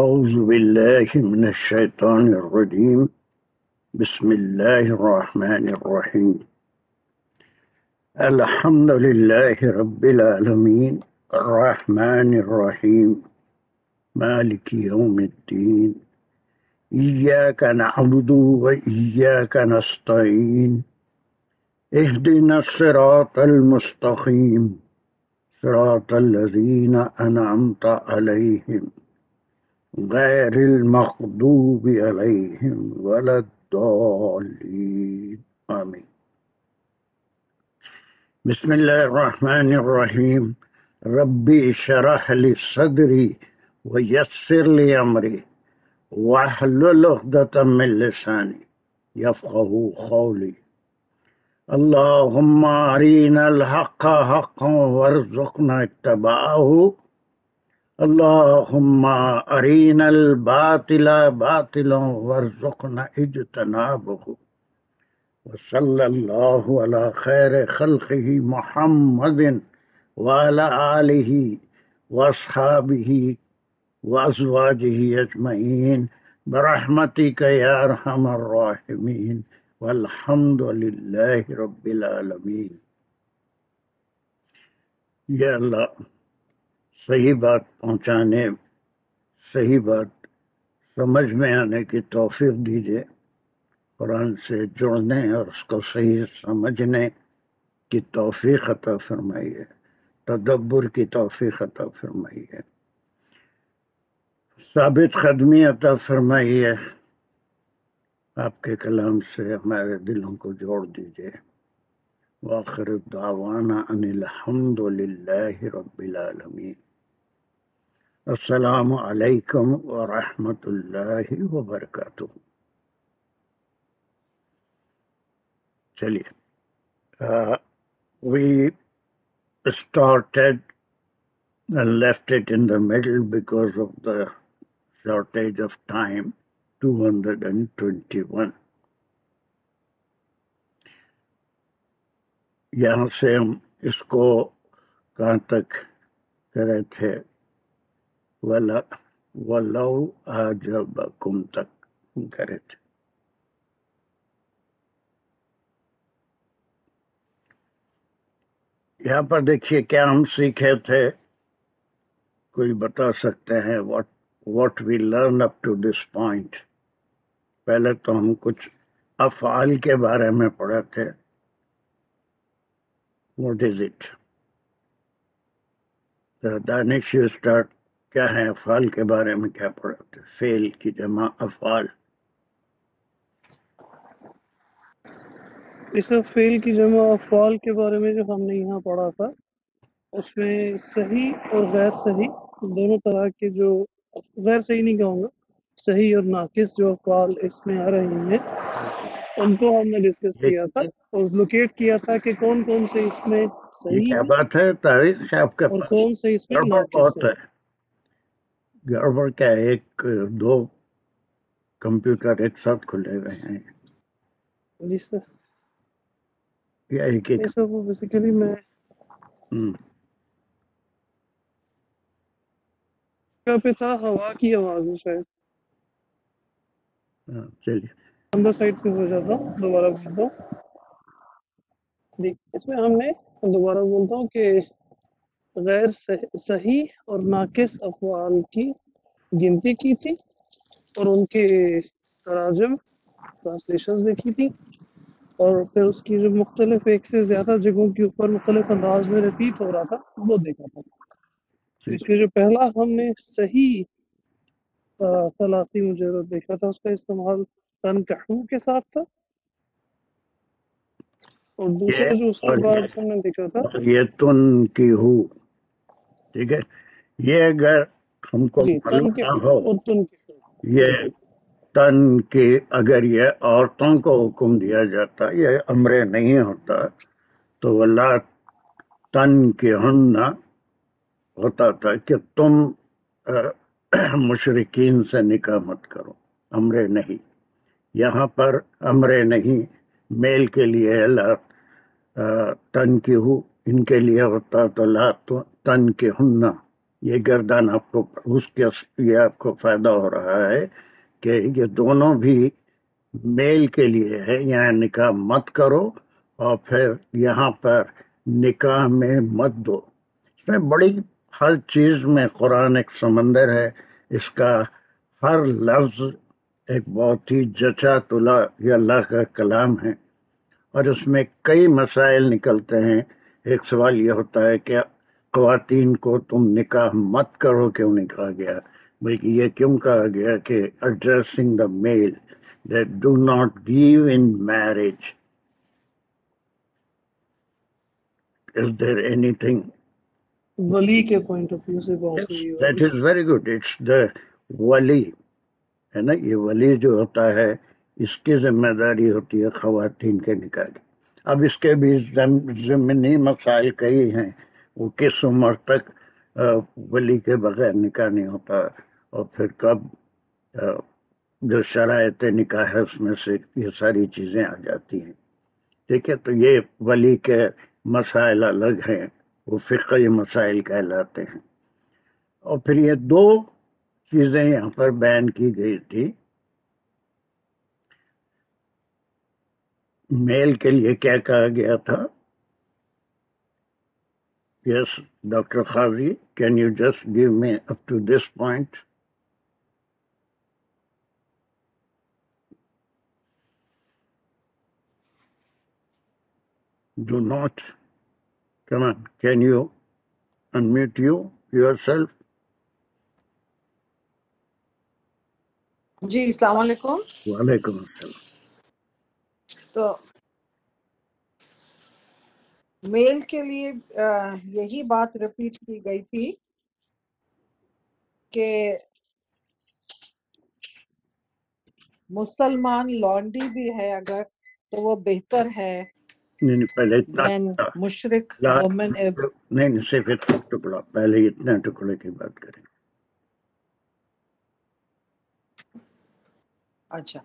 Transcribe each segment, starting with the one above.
أعوذ بالله من الشيطان الرجيم. بسم الله الرحمن الرحيم. الحمد لله رب العالمين الرحمن الرحيم مالك يوم الدين. إياك نعبد وإياك نستعين. اهدنا الصراط المستقيم صراط الذين أنعمت عليهم غير المغضوب عليهم ولا الضالين آمين. بسم الله الرحمن الرحيم. ربي اشرح لي صدري ويسر لي أمري واحلل عقدة من لساني يفقهوا قولي. اللهم أرنا الحق حقا وارزقنا اتباعه. اللهم أرنا الباطل باطلا وارزقنا اجتنابه. وصلى الله على خير خلقه محمد وعلى آله وأصحابه وأزواجه أجمعين برحمتك يا أرحم الراحمين والحمد لله رب العالمين. یا اللہ صحیح بات پہنچانے، صحیح بات سمجھ میں آنے کی توفیق دیجیے، قرآن سے جڑنے اور اس کو صحیح سمجھنے کی توفیق عطا فرمائیے، تدبر کی توفیق عطا فرمائیے، ثابت قدمی عطا فرمائیے، آپ کے کلام سے ہمارے دلوں کو جوڑ دیجیے۔ وآخر دعوانا ان الحمد للہ رب العالمین۔ السلام علیکم ورحمۃ اللہ وبرکاتہ۔ چلیے، we started and left it in the middle because of the shortage of time. 221 یہاں سے ہم اس کو کہاں تک کرے تھے؟ وَلَوْ أَعْجَبَكُمْ تک ہم کرے تھے۔ یہاں پر دیکھیے کیا ہم سیکھے تھے، کوئی بتا سکتے ہیں what we learn up to this point؟ پہلے تو ہم کچھ افعال کے بارے میں پڑھے تھے۔ What is it؟ Danish you start, کیا ہے افعال کے بارے میں کیا پڑھا تھے؟ فعل کی جمع افعال۔ اس فعل کی جمع افعال کے بارے میں جو ہم نے یہاں پڑھا تھا، اس میں صحیح اور غیر صحیح دونوں طرح کے، جو غیر صحیح نہیں کہوں گا، صحیح اور ناقص جو افعال اس میں آ رہی ہیں، ان کو ہم نے ڈسکس کیا تھا اور لوکیٹ کیا تھا کہ کون کون سے اس میں یہ صحیح کیا ہیں بات ہے تاریخ سے آپ کے اور پاس کون سے اس میں گڑبڑ ناقص بہت ہیں۔ ہے۔ گڑبڑ کیا، ایک دو کمپیوٹر ایک ساتھ کھلے ہوئے ہیں جی سر، یا ایک ایک؟ یہ سب بیسیکلی میں جگہ پہ تھا، ہوا کی آواز ہے شاید، چلیے اندر سائڈ پہ ہو جاتا ہوں، دوبارہ بولتا ہوں۔ اس میں ہم نے دوبارہ بولتا ہوں کہ غیر صحیح اور ناقص افعال کی گنتی کی تھی اور ان کے تراجم ٹرانسلیشنز دیکھی تھی، اور پھر اس کی جو مختلف ایک سے زیادہ جگہوں کے اوپر مختلف انداز میں ریپیٹ ہو رہا تھا وہ دیکھا تھا۔ اس میں جو پہلا ہم نے صحیح ثلاثی مجرد دیکھا تھا، اس کا استعمال تنکحو کے ساتھ تھا، اور دوسرا جو اس کے بعد ہم نے دیکھا تھا یہ تن کی ہو، ٹھیک ہے، یہ اگر ہم کو جی معلوم نہ تنکحو ہو، اور تنکحو، یہ تن کی اگر یہ عورتوں کو حکم دیا جاتا، یہ امر نہیں ہوتا، تو ولا تن کے ہننا ہوتا تھا کہ تم مشرکین سے نکاح مت کرو، امر نہیں۔ یہاں پر امر نہیں، میل کے لیے لا تن کی ہو، ان کے لیے ہوتا تو لا تن کے ہننا، یہ گردان آپ کو اس کے یہ آپ کو فائدہ ہو رہا ہے کہ یہ دونوں بھی میل کے لیے ہے. یہاں نکاح مت کرو اور پھر یہاں پر نکاح میں مت دو. اس میں بڑی ہر چیز میں قرآن ایک سمندر ہے. اس کا ہر لفظ ایک بہت ہی جچا تلا یہ اللہ کا کلام ہے، اور اس میں کئی مسائل نکلتے ہیں. ایک سوال یہ ہوتا ہے کہ خواتین کو تم نکاح مت کرو کیوں نہیں کہا گیا، بلکہ یہ کیوں کہا گیا کہ addressing the male that do not give in marriage. Is there anything? ولی کے پوائنٹ آف ویو سے بات Yes, ہوئی that ہوگی. is very good. It's the wali. ہے نا، یہ ولی جو ہوتا ہے اس کی ذمہ داری ہوتی ہے خواتین کے نکاح کی. اب اس کے بھی ضمنی مسائل کئی ہیں. وہ کس عمر تک ولی کے بغیر نکاح نہیں ہوتا، اور پھر کب جو شرائط نکاح ہے اس میں سے یہ ساری چیزیں آ جاتی ہیں. ٹھیک ہے، تو یہ ولی کے مسائل الگ ہیں، وہ فقہی مسائل کہلاتے ہیں. اور پھر یہ دو چیزیں یہاں پر بیان کی گئی تھی. میل کے لیے کیا کہا گیا تھا؟ Yes doctor Qazi, can you just give me up to this point? Do not. Come on, can you unmute yourself? جی السلام علیکم. وعلیکم السلام. تو میل کے لیے یہی بات ریپیٹ کی گئی تھی کہ مسلمان لانڈی بھی ہے اگر تو وہ بہتر ہے نہیں پہلے اتنا دین مشرک وومن. نہیں صرف اتنا ٹکڑا، پہلے اتنا ٹکڑے کی بات کریں. اچھا،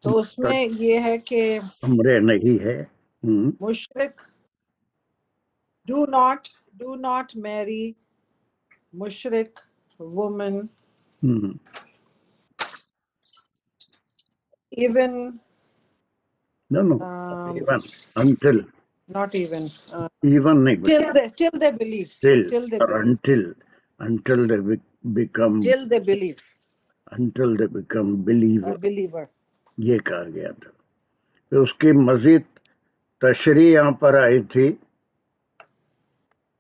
تو اس میں یہ ہے کہ عمرے نہیں ہے. مشرک ڈو ناٹ میری مشرک woman even No, even until. not even Even نہیں till they believe until they become believer. یہ کہا گیا تھا. پھر اس کی مزید تشریح یہاں پر آئی تھی،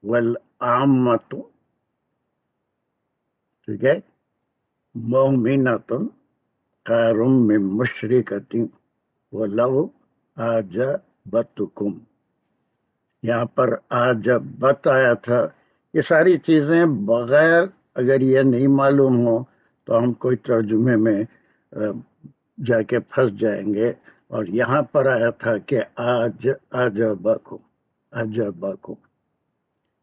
والعامۃ، ٹھیک ہے، مومنۃ خیر من مشرکۃ ولو اعجبتکم. یہاں پر اعجبت آیا تھا. یہ ساری چیزیں بغیر اگر یہ نہیں معلوم ہو تو ہم کوئی ترجمے میں جا کے پھنس جائیں گے. اور یہاں پر آیا تھا کہ اعجبکم.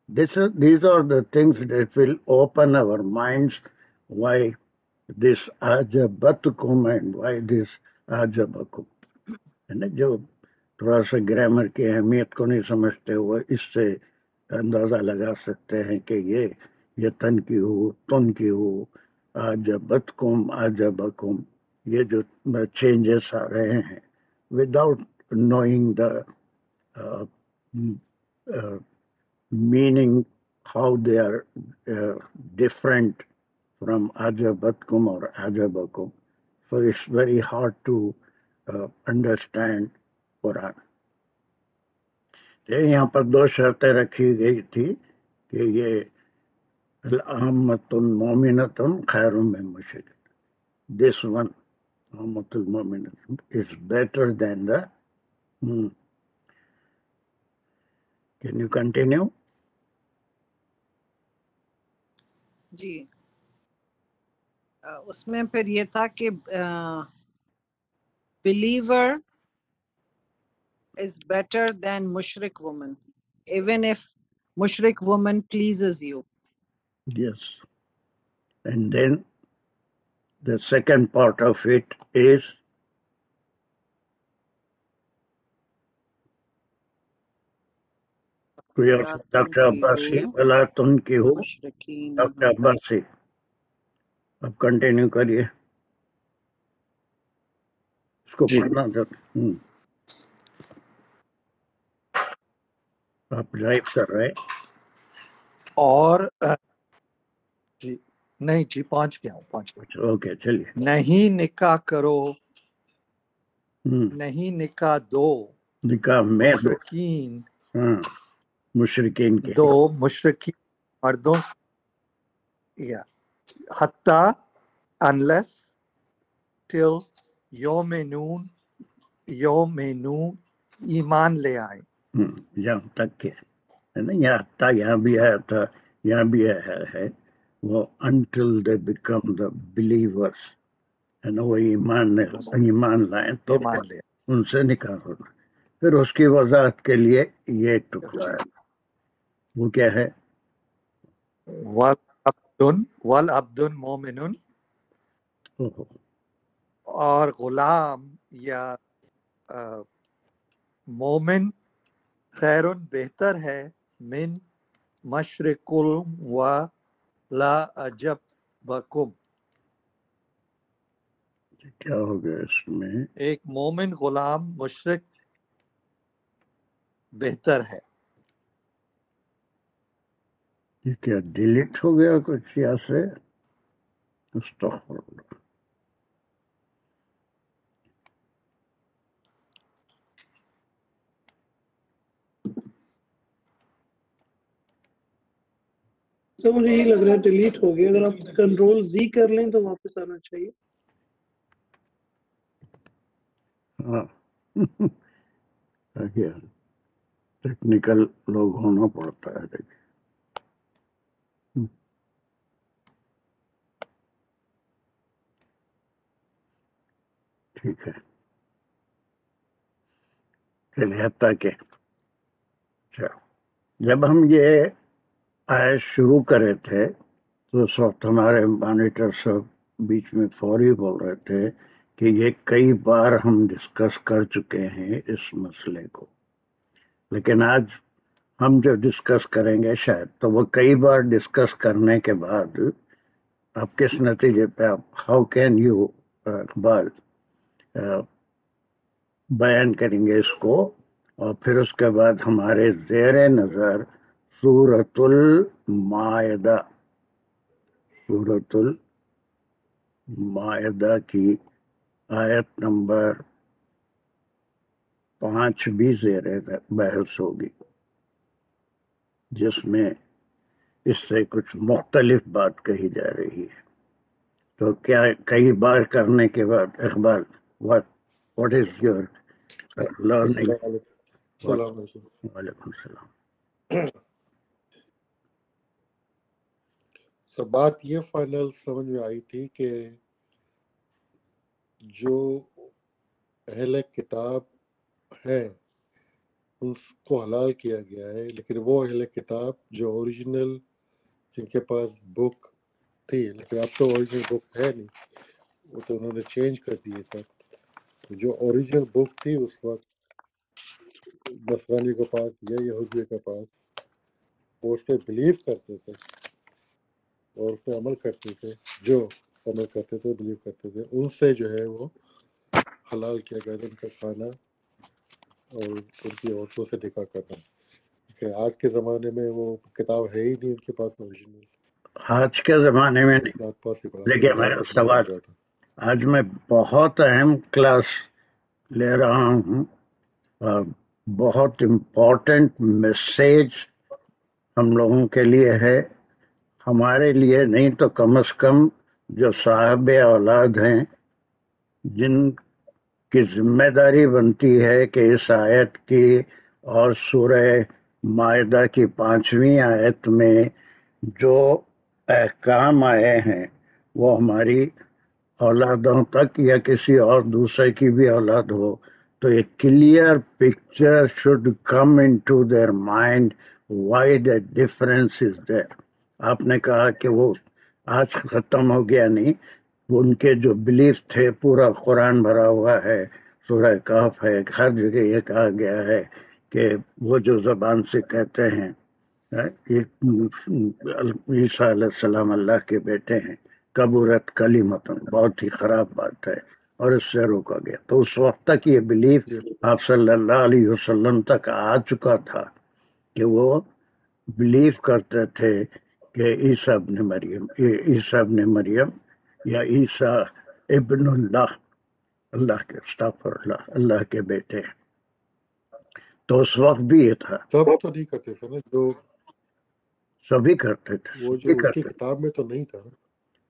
These are the things that will open our minds, why this ajabatkum and why this ajabakum. ہے نا، جو تھوڑا سا گرامر کی اہمیت کو نہیں سمجھتے ہوئے اس سے اندازہ لگا سکتے ہیں کہ یہ تن کی ہو تن کی ہو. عجبتکم یہ جو چینجز آ رہے ہیں without knowing the meaning, how they are different from ajabatkum or ajabakum. So it's very hard to understand Quran. یہاں پر دو شرطیں رکھی گئی تھی کہ یہ العامۃ المومنۃ خیر من مشرک. This one, عامۃ المومنۃ, is better than the. Can you continue? جی اس میں پھر یہ تھا کہ believer is better than mushrik woman even if mushrik woman pleases you. Yes. And then the second part of it is کوئی اور ولا ڈاکٹر عباسی تنكحوا ولا تنکحوا المشركين ڈاکٹر عباسی اب کنٹینیو کریے اس کو جی پڑھنا تھا آپ ڈرائیو کر رہے اور جی نہیں جی پہنچ گیا ہوں اوکے چلیے نہیں نکاح کرو ہوں، نہیں نکاح دو نکاح میں دو مشرکین ہاں مشرکین کے دو مشرکین مردوں یا حتی unless till یومنون ایمان لے آئے یہاں تک کے ہے نا یہاں تھا یہاں بھی آیا تھا یہاں بھی آیا ہے وہ until they become the believers ہے نا وہ ایمان لائیں تو ایمان لے آئے ان سے نکاح ہونا پھر اس کی وضاحت کے لیے یہ ایک ٹکڑا ہے وہ کیا ہے والعبد مومن اوہو، اور غلام یا مومن خیر بہتر ہے من مشرق و لا عجبکم کیا ہو گیا اس میں ایک مومن غلام مشرق بہتر ہے یہ کیا ڈیلیٹ ہو گیا کچھ یہاں سے استغفر اللہ سر مجھے یہی لگ رہا ہے ڈیلیٹ ہو گیا، اگر آپ کنٹرول زی کر لیں تو واپس آنا چاہیے. ہاں ٹیکنیکل لوگ ہونا پڑتا ہے دیکھیں ٹھیک ہے چلیے حتیٰ کہ جب ہم یہ آیت شروع کرے تھے تو اس وقت ہمارے مانیٹر صاحب بیچ میں فوری بول رہے تھے کہ یہ کئی بار ہم ڈسکس کر چکے ہیں اس مسئلے کو، لیکن آج ہم جو ڈسکس کریں گے شاید تو وہ کئی بار ڈسکس کرنے کے بعد آپ کس نتیجے پہ آپ ہاؤ کین یو اقبال بیان کریں گے اس کو، اور پھر اس کے بعد ہمارے زیر نظر سورۃ المائدہ کی آیت نمبر 5 بھی زیر بحث ہوگی، جس میں اس سے کچھ مختلف بات کہی جا رہی ہے. تو کیا کئی بار کرنے کے بعد Iqbal what is your learning؟ السلام علیکم. وعلیکم السلام. سر بات یہ فائنل سمجھ میں آئی تھی کہ جو اہل کتاب ہیں ان کو حلال کیا گیا ہے، لیکن وہ اہل کتاب جو اوریجنل جن کے پاس بک تھی، لیکن اب تو اوریجنل بک ہے نہیں، وہ تو انہوں نے چینج کر دیے تھا. جو اوریجنل بک تھی اس وقت نصرانی کے پاس یا یہودیوں کے پاس، وہ اس پہ بلیو کرتے تھے اور اس پہ عمل کرتے تھے، جو عمل کرتے تھے بلیو کرتے تھے، ان سے جو ہے وہ حلال کیا گیا تھا ان کا کھانا اور ان کی عورتوں سے نکاح کرنا. لیکن آج کے زمانے میں وہ کتاب ہے ہی نہیں ان کے پاس اوریجنل، آج کے زمانے میں اس نہیں، بات پاسبل دیکھیے یہاں میرا تک میں سوال سمجھا تھا. آج میں بہت اہم کلاس لے رہا ہوں، اور بہت امپورٹنٹ میسیج ہم لوگوں کے لیے ہے، ہمارے لیے نہیں تو کم از کم جو صاحب اولاد ہیں جن کی ذمہ داری بنتی ہے کہ اس آیت کی اور سورہ مائدہ کی 5ویں آیت میں جو احکام آئے ہیں وہ ہماری اولادوں تک یا کسی اور دوسرے کی بھی اولاد ہو تو ایک clear picture should come into their mind why the difference is there. آپ نے کہا کہ وہ آج ختم ہو گیا، نہیں، ان کے جو بلیف تھے پورا قرآن بھرا ہوا ہے، سورہ کہف ہے، ہر جگہ یہ کہا گیا ہے کہ وہ جو زبان سے کہتے ہیں عیسیٰ علیہ السلام اللہ کے بیٹے ہیں، کبورت کلیمتن، بہت ہی خراب بات ہے، اور اس سے روکا گیا. تو اس وقت تک یہ بلیف جی آپ صلی اللہ علیہ وسلم تک آ چکا تھا کہ وہ بلیف کرتے تھے کہ عیسیٰ ابن مریم یا عیسیٰ ابن اللہ، اللہ کے استغفر اللہ کے بیٹے ہیں. تو اس وقت بھی یہ تھا، سب تو نہیں کرتے تھے نا، جو سبھی کرتے تھے، وہ جو سبھی ان کی کرتے کتاب میں تو نہیں تھا نا.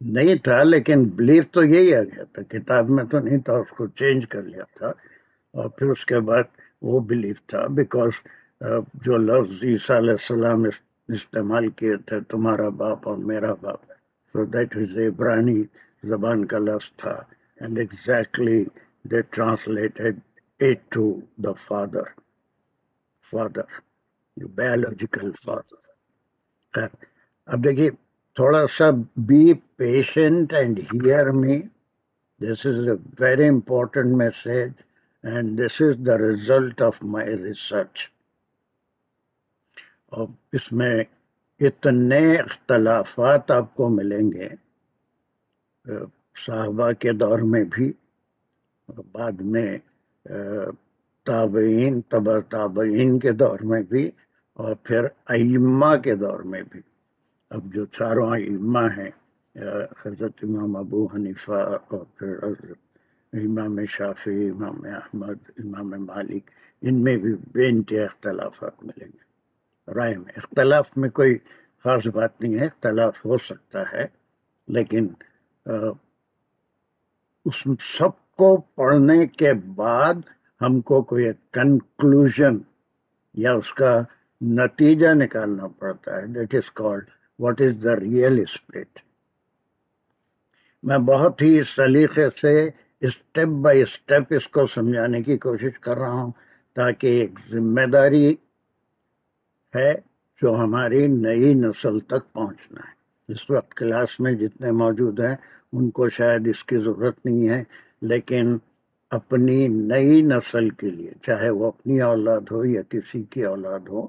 نہیں تھا، لیکن بلیف تو یہی آ گیا تھا، کتاب میں تو نہیں تھا، اس کو چینج کر لیا تھا. اور پھر اس کے بعد وہ بلیف تھا، بیکاز جو لفظ عیسیٰ علیہ السلام استعمال کیے تھے، تمہارا باپ اور میرا باپ، سو دیٹ از عبرانی زبان کا لفظ تھا، and exactly they translated it to the father, biological father. اب دیکھیے تھوڑا سا be patient and hear me. This is a very important message, and this is the result of my research. اور اس میں اتنے اختلافات آپ کو ملیں گے صحابہ کے دور میں بھی، بعد میں تابعین، تبع تابعین کے دور میں بھی، اور پھر ائمہ کے دور میں بھی. اب جو چاروں ائمہ ہیں، حضرت امام ابو حنیفہ، اور پھر امام شافعی، امام احمد، امام مالک، ان میں بھی بے انتہا اختلافات ملیں گے. رائے میں اختلاف میں کوئی خاص بات نہیں ہے، اختلاف ہو سکتا ہے، لیکن اس سب کو پڑھنے کے بعد ہم کو کوئی کنکلوژن یا اس کا نتیجہ نکالنا پڑتا ہے. That is called what is the real spirit. میں بہت ہی سلیقے سے اسٹیپ بائی اسٹیپ اس کو سمجھانے کی کوشش کر رہا ہوں، تاکہ ایک ذمہ داری ہے جو ہماری نئی نسل تک پہنچنا ہے. اس وقت کلاس میں جتنے موجود ہیں ان کو شاید اس کی ضرورت نہیں ہے، لیکن اپنی نئی نسل کے لیے، چاہے وہ اپنی اولاد ہو یا کسی کی اولاد ہو،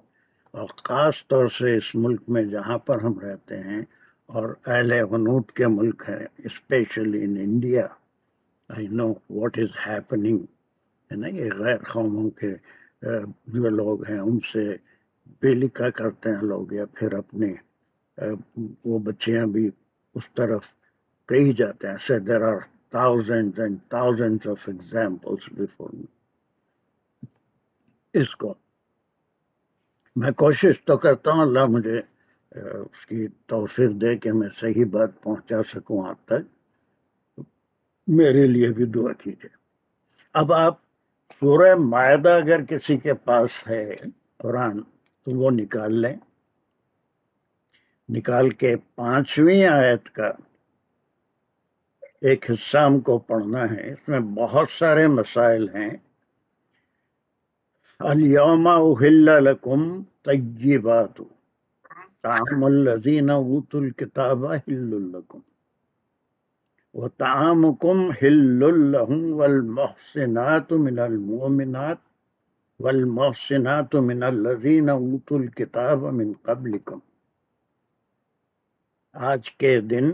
اور خاص طور سے اس ملک میں جہاں پر ہم رہتے ہیں اور اہل غنوت کے ملک ہیں، especially in India. I know what is happening, ہے نا. یہ غیر قوموں کے جو لوگ ہیں ان سے بے لکھا کرتے ہیں لوگ، یا پھر اپنے وہ بچیاں بھی اس طرف کہی جاتے ہیں. سے there are thousands and thousands of examples before me. اس کو میں کوشش تو کرتا ہوں، اللہ مجھے اس کی توفیق دے کہ میں صحیح بات پہنچا سکوں آپ تک. میرے لیے بھی دعا کیجیے. اب آپ سورہ مائدہ اگر کسی کے پاس ہے قرآن تو وہ نکال لیں، نکال کے 5ویں آیت کا ایک حصہ ہم کو پڑھنا ہے. اس میں بہت سارے مسائل ہیں. الیوم احل لکم طیبات طعام الذین اوتوا الکتاب حل لکم وطعامکم حل لهم والمحصنات من المؤمنات والمحصنات من الذین اوتوا الکتاب من قبلکم. آج کے دن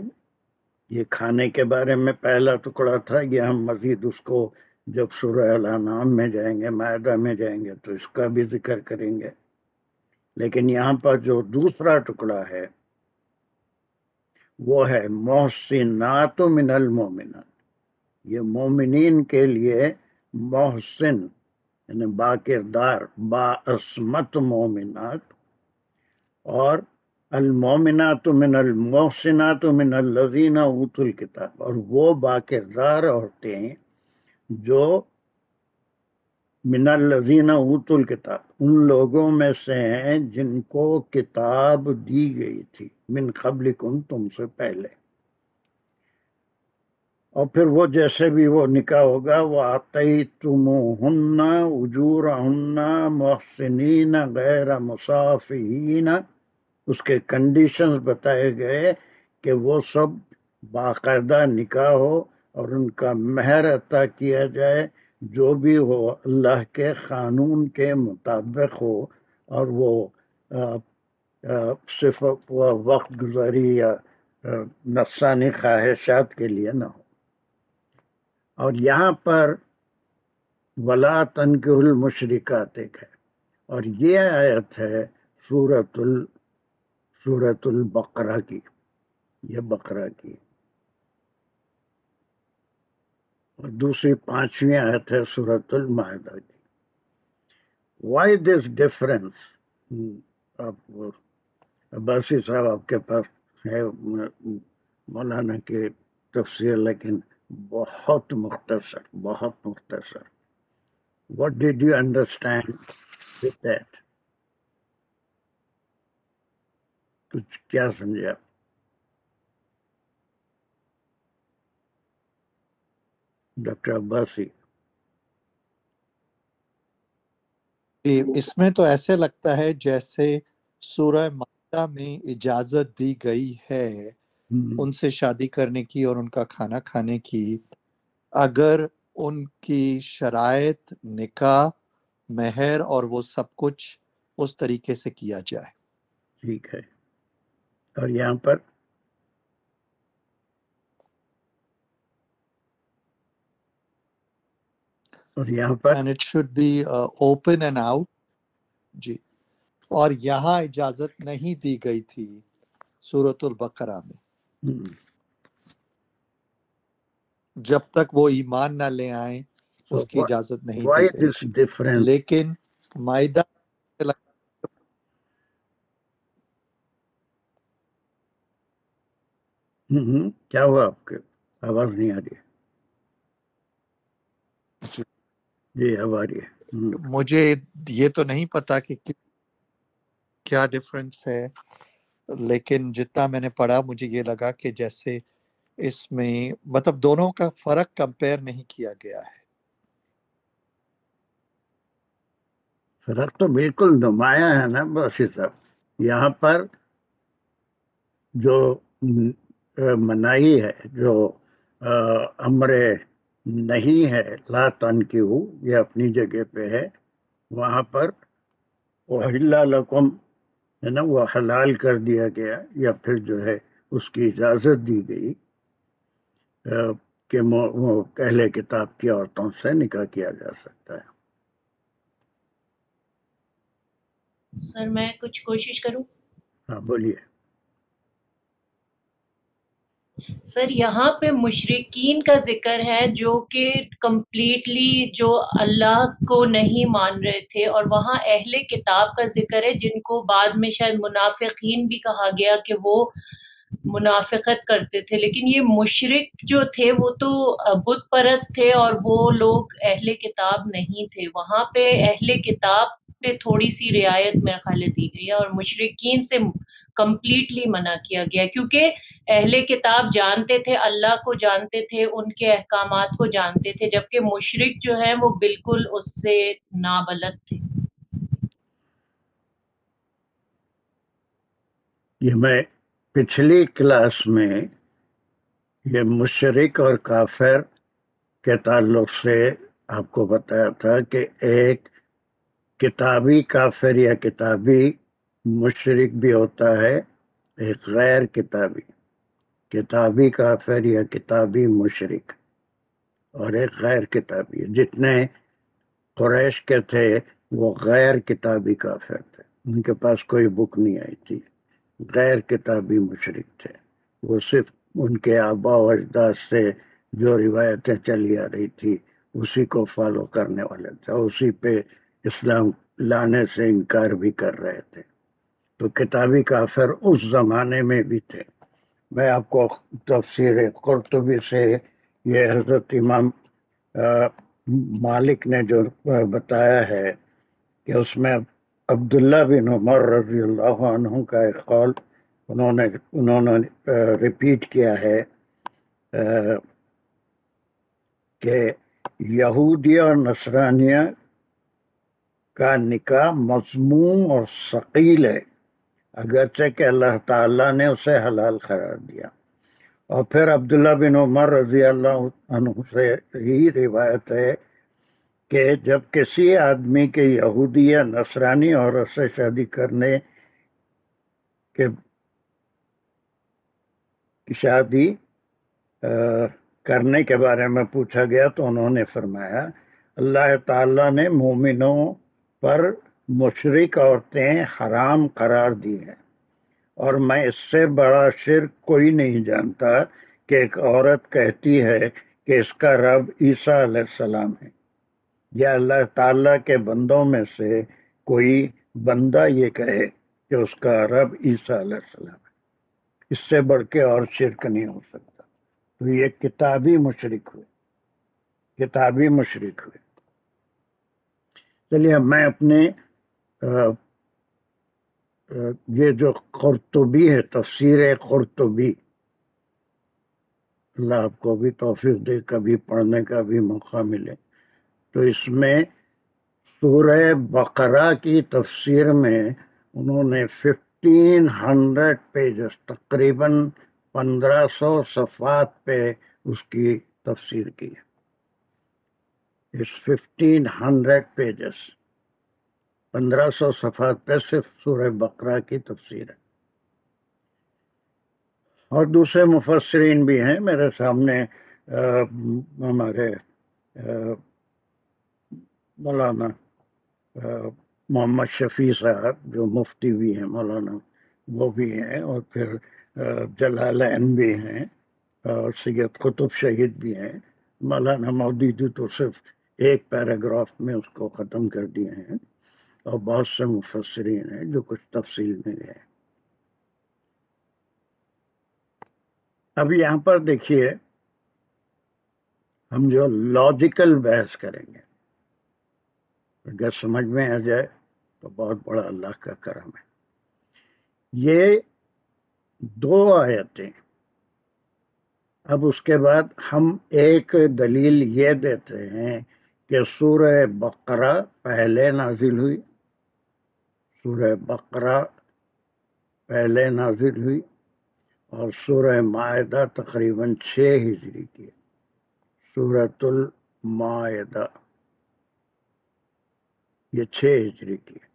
یہ کھانے کے بارے میں پہلا ٹکڑا تھا. یہ ہم مزید اس کو جب سورہ الانعام میں جائیں گے، مائدہ میں جائیں گے تو اس کا بھی ذکر کریں گے. لیکن یہاں پر جو دوسرا ٹکڑا ہے وہ ہے محسنات من المومنات. یہ مومنین کے لیے محسن یعنی باکردار، باعصمت مومنات، اور المومنات من المحسنات من الذین اوتوا الکتاب، اور وہ باکردار عورتیں جو من الذین اوتوا الکتاب ان لوگوں میں سے ہیں جن کو کتاب دی گئی تھی، من قبلکم تم سے پہلے. اور پھر وہ جیسے بھی وہ نکاح ہوگا، وَآتَيْتُمُوهُنَّ أُجُورَهُنَّ مُحْسِنِينَ غَيْرَ مُسَافِحِينَ. اس کے کنڈیشنز بتائے گئے کہ وہ سب باقاعدہ نکاح ہو اور ان کا مہر عطا کیا جائے جو بھی ہو اللہ کے قانون کے مطابق ہو اور وہ صرف وقت گزاری یا نفسانی خواہشات کے لیے نہ ہو. اور یہاں پر ولا تنکحوا المشرکات ایک ہے، اور یہ آیت ہے سورۃ البقرہ کی، یہ بقرہ کی، اور دوسری 5ویں آیت ہے سورۃ المائدہ کی. Why this difference? عباسی صاحب آپ کے پاس ہے مولانا کی تفسیر، لیکن بہت مختصر. What did you understand with that? کچھ کیا سمجھا؟ ڈاکٹر عباسی. جی، اس میں تو ایسے لگتا ہے جیسے سورہ مائدہ میں اجازت دی گئی ہے ان سے شادی کرنے کی اور ان کا کھانا کھانے کی، اگر ان کی شرائط، نکاح، مہر اور وہ سب کچھ اس طریقے سے کیا جائے. ٹھیک ہے. اور یہاں پر And it should be open and out. جی، اور یہاں اجازت نہیں دی گئی تھی سورۃ البقرہ میں، جب تک وہ ایمان نہ لے آئیں اس کی اجازت نہیں دی why گئی this تھی. difference؟ لیکن مائدہ کیا ہوا آپ کے؟ آواز نہیں آ رہی ہے. جی اب آ رہی ہے. مجھے یہ تو نہیں پتا کہ کیا ڈفرنس ہے، لیکن جتنا میں نے پڑھا مجھے یہ لگا کہ جیسے اس میں مطلب دونوں کا فرق کمپیئر نہیں کیا گیا ہے. فرق تو بالکل نمایاں ہے نا باسی صاحب. یہاں پر جو منائی ہے، جو امر نہیں ہے لا تنکحوا، یہ اپنی جگہ پہ ہے. وہاں پر احل لکم ہے نا، وہ حلال کر دیا گیا، یا پھر جو ہے اس کی اجازت دی گئی کہ اہل کتاب کی عورتوں سے نکاح کیا جا سکتا ہے. سر میں کچھ کوشش کروں. ہاں بولیے. سر یہاں پہ مشرکین کا ذکر ہے جو کہ کمپلیٹلی جو اللہ کو نہیں مان رہے تھے، اور وہاں اہل کتاب کا ذکر ہے جن کو بعد میں شاید منافقین بھی کہا گیا کہ وہ منافقت کرتے تھے. لیکن یہ مشرک جو تھے وہ تو بت پرست تھے اور وہ لوگ اہل کتاب نہیں تھے. وہاں پہ اہل کتاب پہ تھوڑی سی رعایت میرے خیال دی گئی ہے، اور مشرکین سے کمپلیٹلی منع کیا گیا، کیونکہ اہل کتاب جانتے تھے، اللہ کو جانتے تھے، ان کے احکامات کو جانتے تھے، جبکہ مشرک جو ہیں وہ بالکل اس سے نابلد تھے. یہ میں پچھلی کلاس میں یہ مشرک اور کافر کے تعلق سے آپ کو بتایا تھا کہ ایک کتابی کافر یا کتابی مشرک بھی ہوتا ہے، ایک غیر کتابی کافر یا کتابی مشرک، اور ایک غیر کتابی. جتنے قریش کے تھے وہ غیر کتابی کافر تھے، ان کے پاس کوئی بک نہیں آئی تھی. غیر کتابی مشرک تھے، وہ صرف ان کے آباء و اجداد سے جو روایتیں چلی آ رہی تھی اسی کو فالو کرنے والے تھے، اسی پہ اسلام لانے سے انکار بھی کر رہے تھے. تو کتابی کافر اس زمانے میں بھی تھے. میں آپ کو تفسیر قرطبی سے یہ حضرت امام مالک نے جو بتایا ہے کہ اس میں عبداللہ بن عمر رضی اللہ عنہ کا ایک قول انہوں نے ریپیٹ کیا ہے کہ یہودیہ اور نصرانیہ کا نکاح مذموم اور ثقیل ہے، اگرچہ کہ اللہ تعالیٰ نے اسے حلال قرار دیا. اور پھر عبداللہ بن عمر رضی اللہ عنہ سے ہی روایت ہے کہ جب کسی آدمی کے یہودی یا نصرانی عورت سے شادی کرنے کے شادی کرنے کے بارے میں پوچھا گیا تو انہوں نے فرمایا اللہ تعالیٰ نے مومنوں پر مشرک عورتیں حرام قرار دی ہیں، اور میں اس سے بڑا شرک کوئی نہیں جانتا کہ ایک عورت کہتی ہے کہ اس کا رب عیسیٰ علیہ السلام ہے، یا اللہ تعالیٰ کے بندوں میں سے کوئی بندہ یہ کہے کہ اس کا رب عیسیٰ علیہ السلام ہے۔ اس سے بڑھ کے اور شرک نہیں ہو سکتا۔ تو یہ کتابی مشرک ہوئے، کتابی مشرک ہوئے۔ چلیے میں اپنے یہ جو قرطبی ہے، تفسیر قرطبی، اللہ آپ کو بھی توفیق دے کبھی پڑھنے کا بھی موقع ملے، تو اس میں سورہ بقرہ کی تفسیر میں انہوں نے 1500 پیجز، تقریباً 1500 صفحات پہ اس کی تفسیر کی ہے۔ اس 1500 پیجز، 1500 صفحات پہ صرف سورہ بقرہ کی تفسیر ہے۔ اور دوسرے مفسرین بھی ہیں میرے سامنے، ہمارے مولانا محمد شفیع صاحب جو مفتی بھی ہیں، مولانا وہ بھی ہیں، اور پھر جلالین بھی ہیں، اور سید قطب شہید بھی ہیں۔ مولانا مودودی تو صرف ایک پیراگراف میں اس کو ختم کر دیے ہیں، اور بہت سے مفسرین ہیں جو کچھ تفصیل میں گئے۔ اب یہاں پر دیکھیے، ہم جو لاجیکل بحث کریں گے، اگر سمجھ میں آ جائے تو بہت بڑا اللہ کا کرم ہے۔ یہ 2 آیتیں، اب اس کے بعد ہم ایک دلیل یہ دیتے ہیں کہ سورہ بقرہ پہلے نازل ہوئی، سورہ بقرہ پہلے نازل ہوئی، اور سورہ مائدہ تقریباً 6 ہجری کی ہے، سورۃ المائدہ یہ 6 ہجری کی ہے۔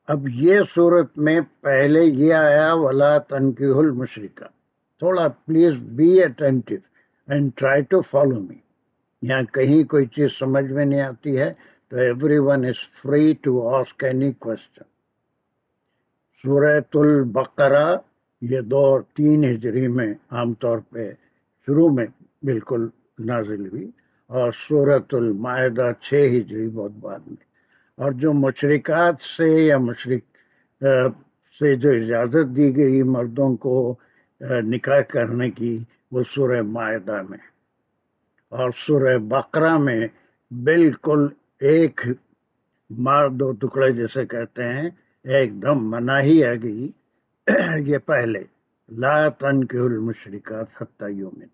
اب یہ صورت میں پہلے یہ آیا وَلَا تَنْكِحُوا الْمُشْرِكَاتِ، تھوڑا please be attentive and try to follow me. یہاں کہیں کوئی چیز سمجھ میں نہیں آتی ہے تو everyone is free to ask any question. سورۃ البقرہ یہ 2 اور 3 ہجری میں عام طور پہ شروع میں بالکل نازل ہوئی، اور سورۃ المائدہ 6 ہجری بہت بعد میں۔ اور جو مشرکات سے یا مشرک سے جو اجازت دی گئی مردوں کو نکاح کرنے کی، وہ سورہ مائدہ میں، اور سورہ بقرہ میں بالکل ایک مار 2 ٹکڑے جیسے کہتے ہیں، ایک دم مناہی آ گئی۔ یہ پہلے لا تنکحوا المشرکات حتی یؤمن،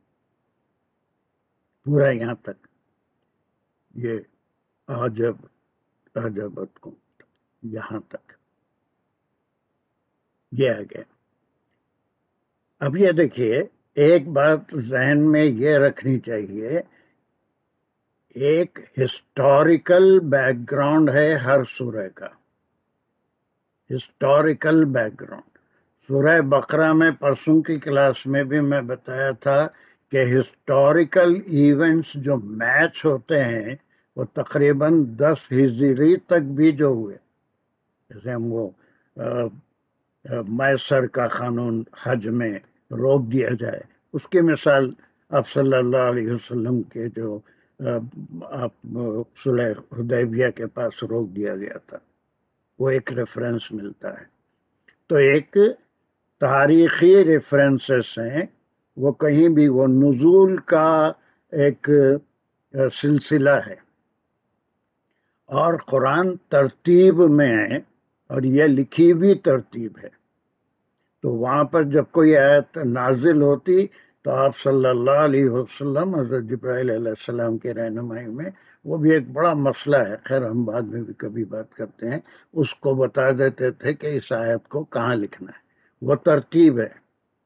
پورا یہاں تک، یہ عجبتکم یہاں تک یہ آ گیا۔ اب یہ دیکھیے، ایک بات ذہن میں یہ رکھنی چاہیے، ایک ہسٹوریکل بیک گراؤنڈ ہے ہر سورہ کا، ہسٹوریکل بیک گراؤنڈ۔ سورہ بقرہ میں پرسوں کی کلاس میں بھی میں بتایا تھا کہ ہسٹوریکل ایونٹس جو میچ ہوتے ہیں وہ تقریباً 10 ہجری تک بھی جو ہوئے، جیسے ہم وہ میسر کا قانون حج میں روک دیا جائے، اس کی مثال آپ صلی اللہ علیہ وسلم کے جو صلح حدیبیہ کے پاس روک دیا گیا تھا، وہ ایک ریفرنس ملتا ہے۔ تو ایک تاریخی ریفرنسز ہیں، وہ کہیں بھی وہ نزول کا ایک سلسلہ ہے، اور قرآن ترتیب میں ہے، اور یہ لکھی ہوئی ترتیب ہے۔ تو وہاں پر جب کوئی آیت نازل ہوتی تو آپ صلی اللہ علیہ وسلم حضرت جبرائیل علیہ السلام کے رہنمائی میں، وہ بھی ایک بڑا مسئلہ ہے، خیر ہم بعد میں بھی کبھی بات کرتے ہیں، اس کو بتا دیتے تھے کہ اس آیت کو کہاں لکھنا ہے۔ وہ ترتیب ہے،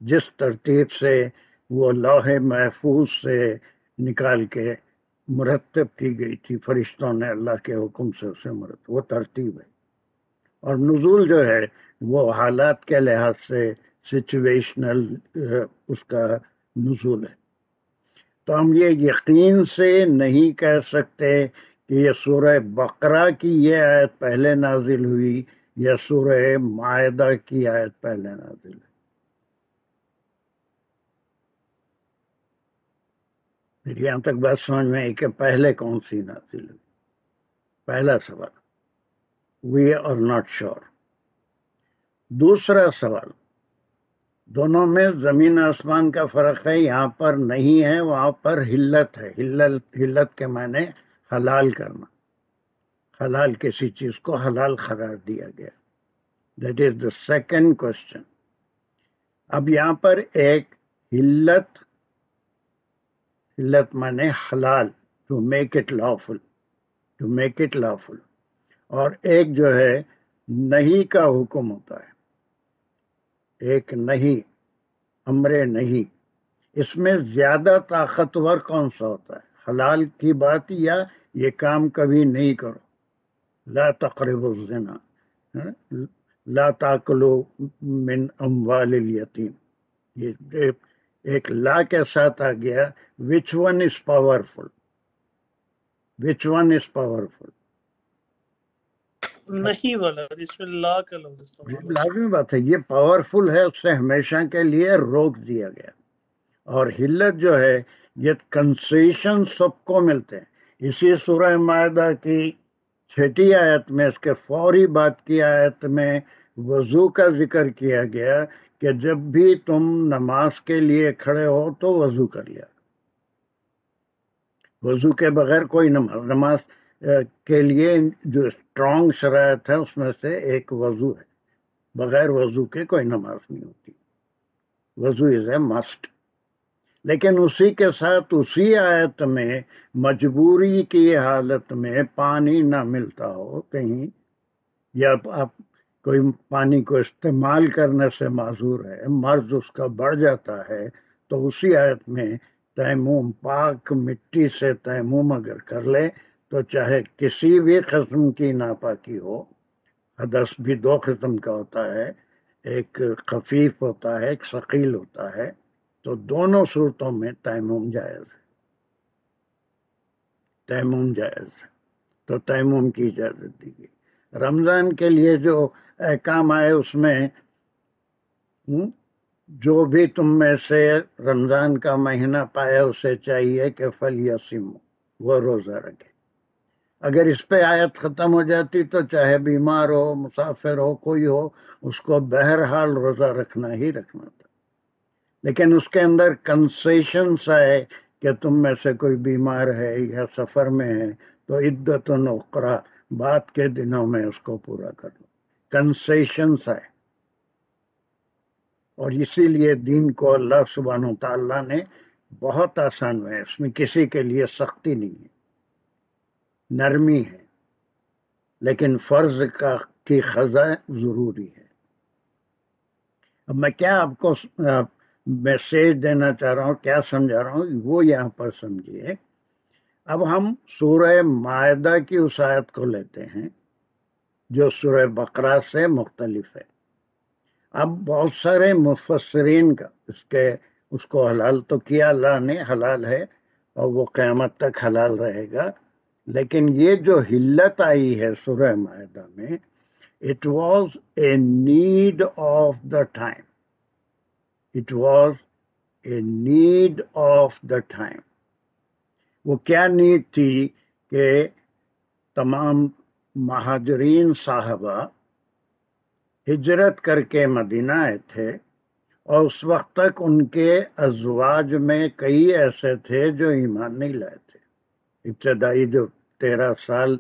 جس ترتیب سے وہ لوح محفوظ سے نکال کے مرتب کی گئی تھی، فرشتوں نے اللہ کے حکم سے اسے مرتب، وہ ترتیب ہے. اور نزول جو ہے وہ حالات کے لحاظ سے سچویشنل اس کا نزول ہے. تو ہم یہ یقین سے نہیں کہہ سکتے کہ یہ سورہ بقرہ کی یہ آیت پہلے نازل ہوئی یا سورہ مائدہ کی آیت پہلے نازل ہوئی. پھر یہاں تک بات سمجھ میں آئی کہ پہلے کون سی نازل ہوئی. پہلا سوال، وی آر ناٹ شور. دوسرا سوال، دونوں میں زمین آسمان کا فرق ہے. یہاں پر نہیں ہے، وہاں پر حلت ہے. حلت کے معنی حلال کرنا، حلال کسی چیز کو حلال قرار دیا گیا. That is the second question. اب یہاں پر ایک حلت معنی حلال، to make it lawful, to make it lawful, اور ایک جو ہے نہیں کا حکم ہوتا ہے. ایک نہیں، امر نہیں. اس میں زیادہ طاقتور کون سا ہوتا ہے، حلال کی بات یا یہ کام کبھی نہیں کرو؟ لا تقربوا الزنا، لا تاکلوا من اموال الیتیم. یہ ایک لا کے ساتھ آ گیا. Which one is powerful? Which one is powerful? نہیں والا جس میں لا کا لفظ استعمال ہو. لازمی بات ہے، یہ پاورفل ہے، اس سے ہمیشہ کے لیے روک دیا گیا. اور حلت جو ہے یہ کنسیشن سب کو ملتے ہیں. اسی سورہ مائدہ کی 6 آیت میں، اس کے فوری بعد کی آیت میں وضو کا ذکر کیا گیا کہ جب بھی تم نماز کے لیے کھڑے ہو تو وضو کر لیا. وضو کے بغیر کوئی نماز کے لیے جو اسٹرانگ شرائط ہے اس میں سے ایک وضو ہے. بغیر وضو کے کوئی نماز نہیں ہوتی. وضو از اے مسٹ. لیکن اسی کے ساتھ اسی آیت میں مجبوری کی حالت میں پانی نہ ملتا ہو کہیں، یا آپ کوئی پانی کو استعمال کرنے سے معذور ہے، مرض اس کا بڑھ جاتا ہے، تو اسی آیت میں تیمم، پاک مٹی سے تیمم اگر کر لے تو چاہے کسی بھی قسم کی ناپاکی ہو. حدث بھی 2 قسم کا ہوتا ہے، ایک خفیف ہوتا ہے، ایک ثقیل ہوتا ہے. تو دونوں صورتوں میں تیمم جائز ہے. تیمم جائز ہے، تو تیمم کی اجازت دی گئی. رمضان کے لیے جو احکام آئے اس میں جو بھی تم میں سے رمضان کا مہینہ پایا اسے چاہیے کہ فلیصم، وہ روزہ رکھے. اگر اس پہ آیت ختم ہو جاتی تو چاہے بیمار ہو، مسافر ہو، کوئی ہو، اس کو بہرحال روزہ رکھنا ہی رکھنا تھا. لیکن اس کے اندر کنسیشنز آئے کہ تم میں سے کوئی بیمار ہے یا سفر میں ہے تو عدت اخری، بعد کے دنوں میں اس کو پورا کر لو. کنسیشنز آئے. اور اسی لیے دین کو اللہ سبحانہ و تعالیٰ نے بہت آسان ہے، اس میں کسی کے لیے سختی نہیں ہے، نرمی ہے. لیکن فرض کی قضا ضروری ہے. اب میں کیا آپ کو میسیج دینا چاہ رہا ہوں، کیا سمجھا رہا ہوں، وہ یہاں پر سمجھیے. اب ہم سورہ مائدہ کی اس آیت کو لیتے ہیں جو سورہ بقرہ سے مختلف ہے. اب بہت سارے مفسرین کا اس کو حلال تو کیا اللہ نے، حلال ہے اور وہ قیامت تک حلال رہے گا. لیکن یہ جو حلت آئی ہے سورہ مائدہ میں، it was a need of the time. It was a need of the time. وہ کیا نیڈ تھی کہ تمام مہاجرین صحابہ ہجرت کر کے مدینہ آئے تھے، اور اس وقت تک ان کے ازواج میں کئی ایسے تھے جو ایمان نہیں لائے تھے. ابتدائی جو 13 سال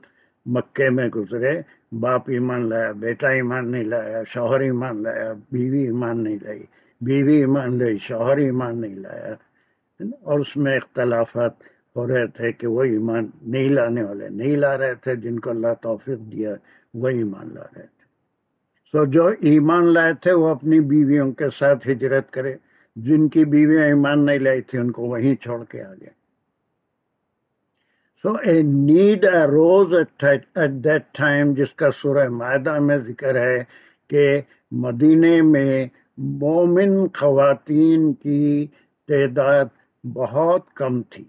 مکے میں گزرے، باپ ایمان لایا، بیٹا ایمان نہیں لایا، شوہر ایمان لایا، بیوی ایمان نہیں لائی، بیوی ایمان لائی، شوہر ایمان نہیں لایا. اور اس میں اختلافات ہو رہے تھے کہ وہ ایمان نہیں لانے والے نہیں لا رہے تھے، جن کو اللہ توفیق دیا وہ ایمان لا رہے تھے. سو جو ایمان لائے تھے وہ اپنی بیویوں کے ساتھ ہجرت کرے، جن کی بیویاں ایمان نہیں لائی تھی ان کو وہیں چھوڑ کے آ گئے. So a need arose at that time, جس کا سورہ معاہدہ میں ذکر ہے کہ مدینے میں مومن خواتین کی تعداد بہت کم تھی،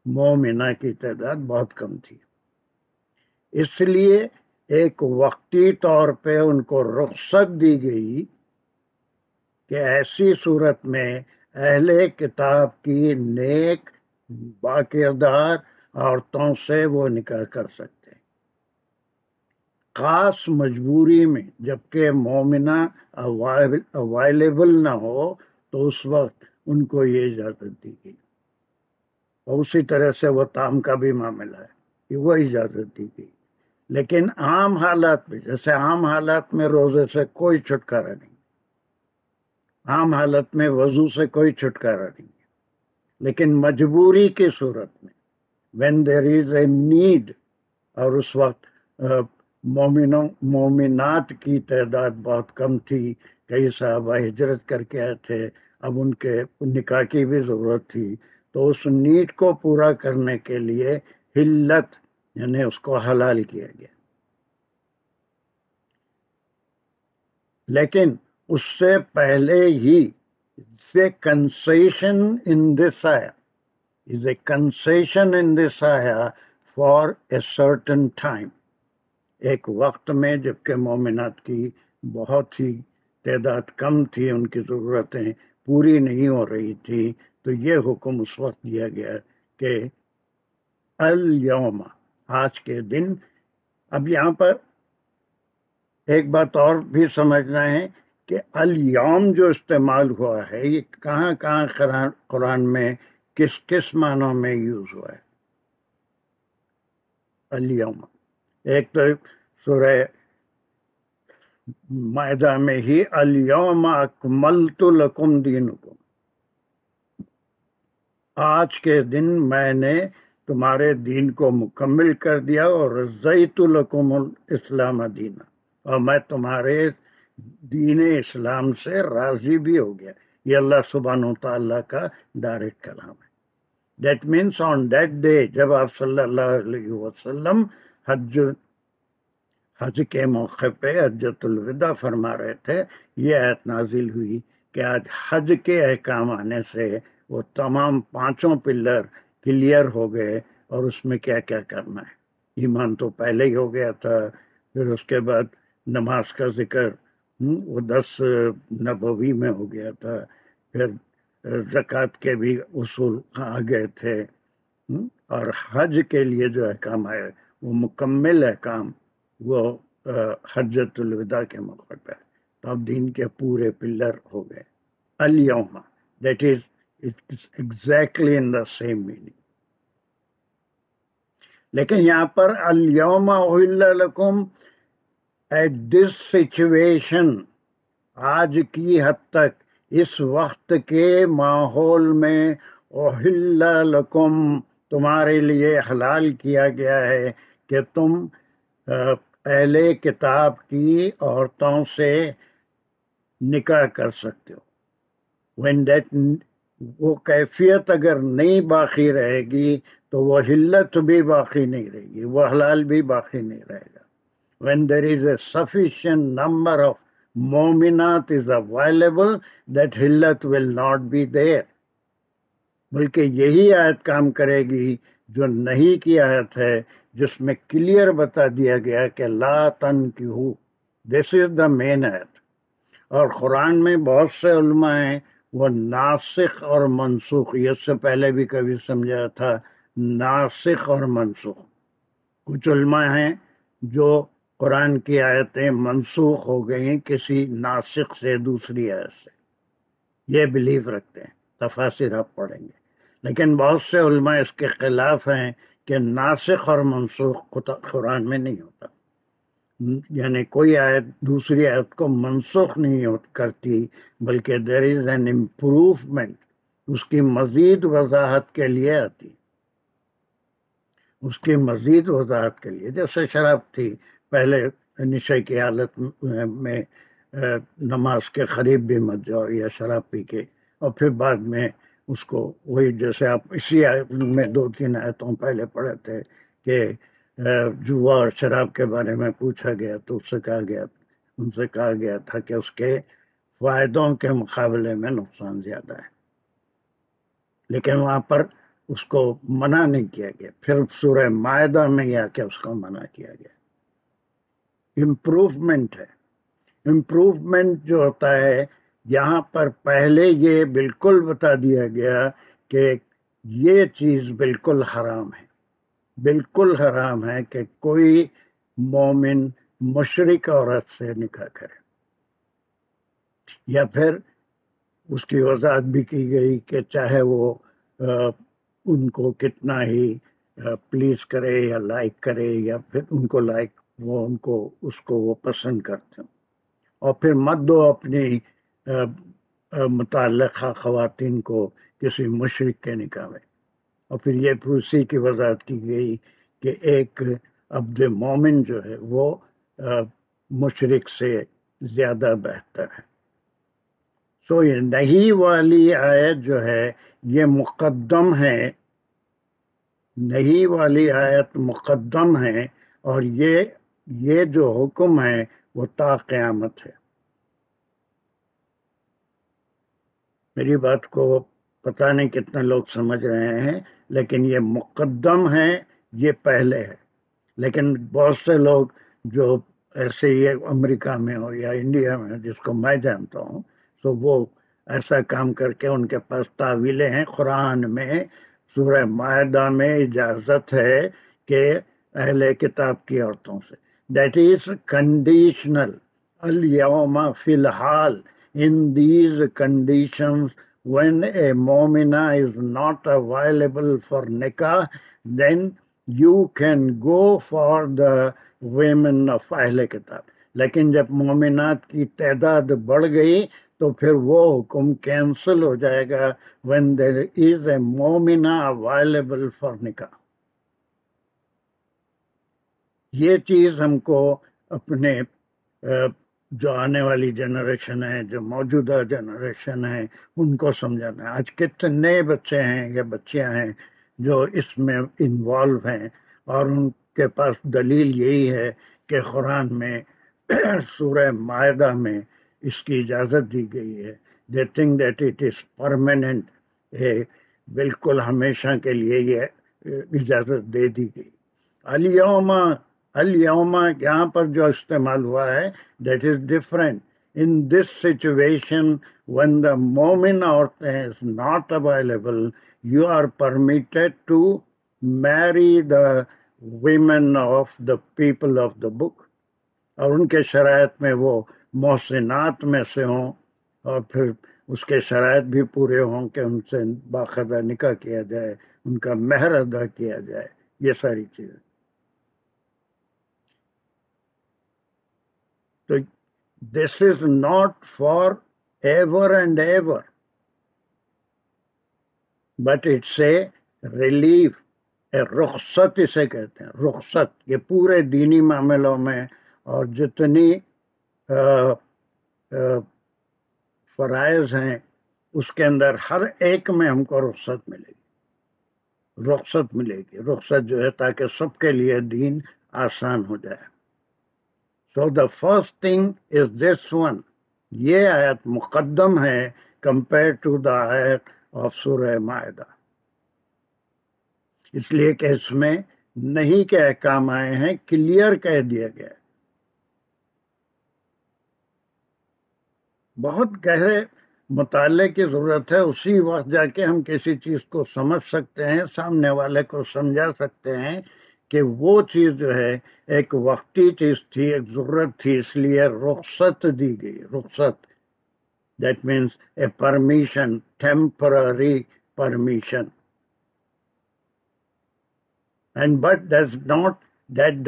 مومنہ کی تعداد بہت کم تھی، اس لیے ایک وقتی طور پہ ان کو رخصت دی گئی کہ ایسی صورت میں اہل کتاب کی نیک باکردار عورتوں سے وہ نکاح کر سکتے ہیں، خاص مجبوری میں، جبکہ مومنہ اویلیبل نہ ہو تو اس وقت ان کو یہ اجازت دی گئی۔ اور اسی طرح سے وہ تام کا بھی معاملہ ہے کہ وہ اجازت دی گئی، لیکن عام حالات میں، جیسے عام حالات میں روزے سے کوئی چھٹکارا نہیں، عام حالت میں وضو سے کوئی چھٹکارا نہیں، لیکن مجبوری کی صورت میں when there is a need، اور اس وقت مومنات کی تعداد بہت کم تھی، کئی صحابہ ہجرت کر کے آئے تھے، اب ان کے نکاح کی بھی ضرورت تھی، تو اس نیڈ کو پورا کرنے کے لیے حلت یعنی اس کو حلال کیا گیا۔ لیکن اس سے پہلے ہی concession in this ayah is a concession in this ayah for a certain time، ایک وقت میں جبکہ مومنات کی بہت ہی تعداد کم تھی، ان کی ضرورتیں پوری نہیں ہو رہی تھی، تو یہ حکم اس وقت دیا گیا کہ الیوم، آج کے دن۔ اب یہاں پر ایک بات اور بھی سمجھنا ہے کہ الیوم جو استعمال ہوا ہے یہ کہاں کہاں قرآن میں کس کس معنوں میں یوز ہوا ہے۔ الیوم ایک تو سورہ مائدہ میں ہی الیوم اکملت لکم دینکم، آج کے دن میں نے تمہارے دین کو مکمل کر دیا، اور رضیت لکم الاسلام دینا، اور میں تمہارے دین اسلام سے راضی بھی ہو گیا۔ یہ اللہ سبحانہ وتعالیٰ کا ڈائریکٹ کلام ہے۔ That means on that day, جب آپ صلی اللہ علیہ وسلم حج کے موقع پہ حجۃ الوداع فرما رہے تھے، یہ آیت نازل ہوئی کہ آج حج کے احکام آنے سے وہ تمام پانچوں پلر کلیئر ہو گئے، اور اس میں کیا کیا کرنا ہے۔ ایمان تو پہلے ہی ہو گیا تھا، پھر اس کے بعد نماز کا ذکر وہ 10 نبوی میں ہو گیا تھا، پھر زکوٰۃ کے بھی اصول آ گئے تھے، اور حج کے لیے جو احکام آئے وہ مکمل احکام وہ حجۃ الوداع کے موقع پہ، تو اب دین کے پورے پلر ہو گئے۔ الیوم، that is exactly in the same meaning. لیکن یہاں پر الیوم احل لکم ایٹ دس سچویشن، آج کی حد تک، اس وقت کے ماحول میں، احل لکم، تمہارے لیے حلال کیا گیا ہے کہ تم اہل کتاب کی عورتوں سے نکاح کر سکتے ہو۔ when that وہ کیفیت اگر نہیں باقی رہے گی تو وہ حلت بھی باقی نہیں رہے گی، وہ حلال بھی باقی نہیں رہے گا۔ when there is a sufficient number of مومنات is available, that حلت will not be there، بلکہ یہی آیت کام کرے گی جو نہیں کی آیت ہے، جس میں کلیئر بتا دیا گیا کہ لا تنکحوا، دس از دا مین آیت۔ اور قرآن میں بہت سے علماء ہیں وہ ناسخ اور منسوخ، یہ اس سے پہلے بھی کبھی سمجھا تھا، ناسخ اور منسوخ۔ کچھ علماء ہیں جو قرآن کی آیتیں منسوخ ہو گئیں کسی ناسخ سے، دوسری آیت سے، یہ بلیف رکھتے ہیں، تفاسیر آپ پڑھیں گے۔ لیکن بہت سے علماء اس کے خلاف ہیں کہ ناسخ اور منسوخ قرآن میں نہیں ہوتا، یعنی کوئی آیت دوسری آیت کو منسوخ نہیں کرتی، بلکہ دیر از این امپروومنٹ، اس کی مزید وضاحت کے لیے آتی، اس کی مزید وضاحت کے لیے۔ جیسے شراب تھی، پہلے نشے کی حالت میں نماز کے قریب بھی مت جاؤ یا شراب پی کے، اور پھر بعد میں اس کو وہی جیسے آپ اسی آیت میں 2-3 آیتوں پہلے پڑھے تھے کہ جوا اور شراب کے بارے میں پوچھا گیا تو ان سے کہا گیا تھا کہ اس کے فائدوں کے مقابلے میں نقصان زیادہ ہے، لیکن وہاں پر اس کو منع نہیں کیا گیا. پھر سورہ مائدہ میں آ کے اس کو منع کیا گیا. امپروومنٹ ہے. امپروومنٹ جو ہوتا ہے یہاں پر پہلے یہ بالکل بتا دیا گیا کہ یہ چیز بالکل حرام ہے، بالکل حرام ہے کہ کوئی مومن مشرک عورت سے نکاح کرے. یا پھر اس کی وضاحت بھی کی گئی کہ چاہے وہ ان کو کتنا ہی پلیز کرے یا لائک کرے یا پھر ان کو لائک اس کو وہ پسند کرتے ہوں، اور پھر مت دو اپنی متعلقہ خواتین کو کسی مشرک کے نکاح میں. اور پھر یہ اسی کی وضاحت کی گئی کہ ایک عبد مومن جو ہے وہ مشرک سے زیادہ بہتر ہے. سو یہ نہیں والی آیت جو ہے یہ مقدم ہے، نہیں والی آیت مقدم ہے، اور یہ جو حکم ہے وہ تا قیامت ہے. میری بات کو پتہ نہیں کتنے لوگ سمجھ رہے ہیں، لیکن یہ مقدم ہے، یہ پہلے ہے. لیکن بہت سے لوگ جو ایسے ہی امریکہ میں ہو یا انڈیا میں جس کو میں جانتا ہوں، تو وہ ایسا کام کر کے ان کے پاس تعویلیں ہیں. قرآن میں سورہ مائدہ میں اجازت ہے کہ اہل کتاب کی عورتوں سے، دیٹ از کنڈیشنل. الیوم فی الحال in these conditions when a momina is not available for nikah, then you can go for the women of اہل کتاب. لیکن جب مومنات کی تعداد بڑھ گئی تو پھر وہ حکم کینسل ہو جائے گا when there is a momina available for nikah. یہ چیز ہم کو اپنے جو آنے والی جنریشن ہے، جو موجودہ جنریشن ہے، ان کو سمجھانا ہے. آج کتنے بچے ہیں یا بچیاں ہیں جو اس میں انوالو ہیں، اور ان کے پاس دلیل یہی ہے کہ قرآن میں سورہ مائدہ میں اس کی اجازت دی گئی ہے. They think that it is permanent, بالکل ہمیشہ کے لیے یہ اجازت دے دی گئی. الیوم یہاں پر جو استعمال ہوا ہے that is different. In this situation when the مومن عورت is not available, you are permitted to marry the women of the people of the book. اور ان کے شرائط میں وہ محسنات میں سے ہوں، اور پھر اس کے شرائط بھی پورے ہوں کہ ان سے باقاعدہ نکاح کیا جائے، ان کا مہر ادا کیا جائے، یہ ساری چیزیں. تو this is not for ever and ever, but it's a relief, a رخصت اسے کہتے ہیں. رخصت یہ پورے دینی معاملوں میں اور جتنی فرائض ہیں اس کے اندر ہر ایک میں ہم کو رخصت ملے گی. رخصت ملے گی، رخصت جو ہے تاکہ سب کے لیے دین آسان ہو جائے. So the first thing is this one. یہ آیت مقدم ہے compared to the آیت of سورہ مائدہ، اس لیے کہ اس میں نہیں کے احکام آئے ہیں، کلیئر کہہ دیا گیا. بہت گہرے مطالعے کی ضرورت ہے، اسی وقت جا کے ہم کسی چیز کو سمجھ سکتے ہیں، سامنے والے کو سمجھا سکتے ہیں کہ وہ چیز جو ہے ایک وقتی چیز تھی، ایک ضرورت تھی، اس لیے رخصت دی گئی. رخصت that means a permission, temporary permission. And but that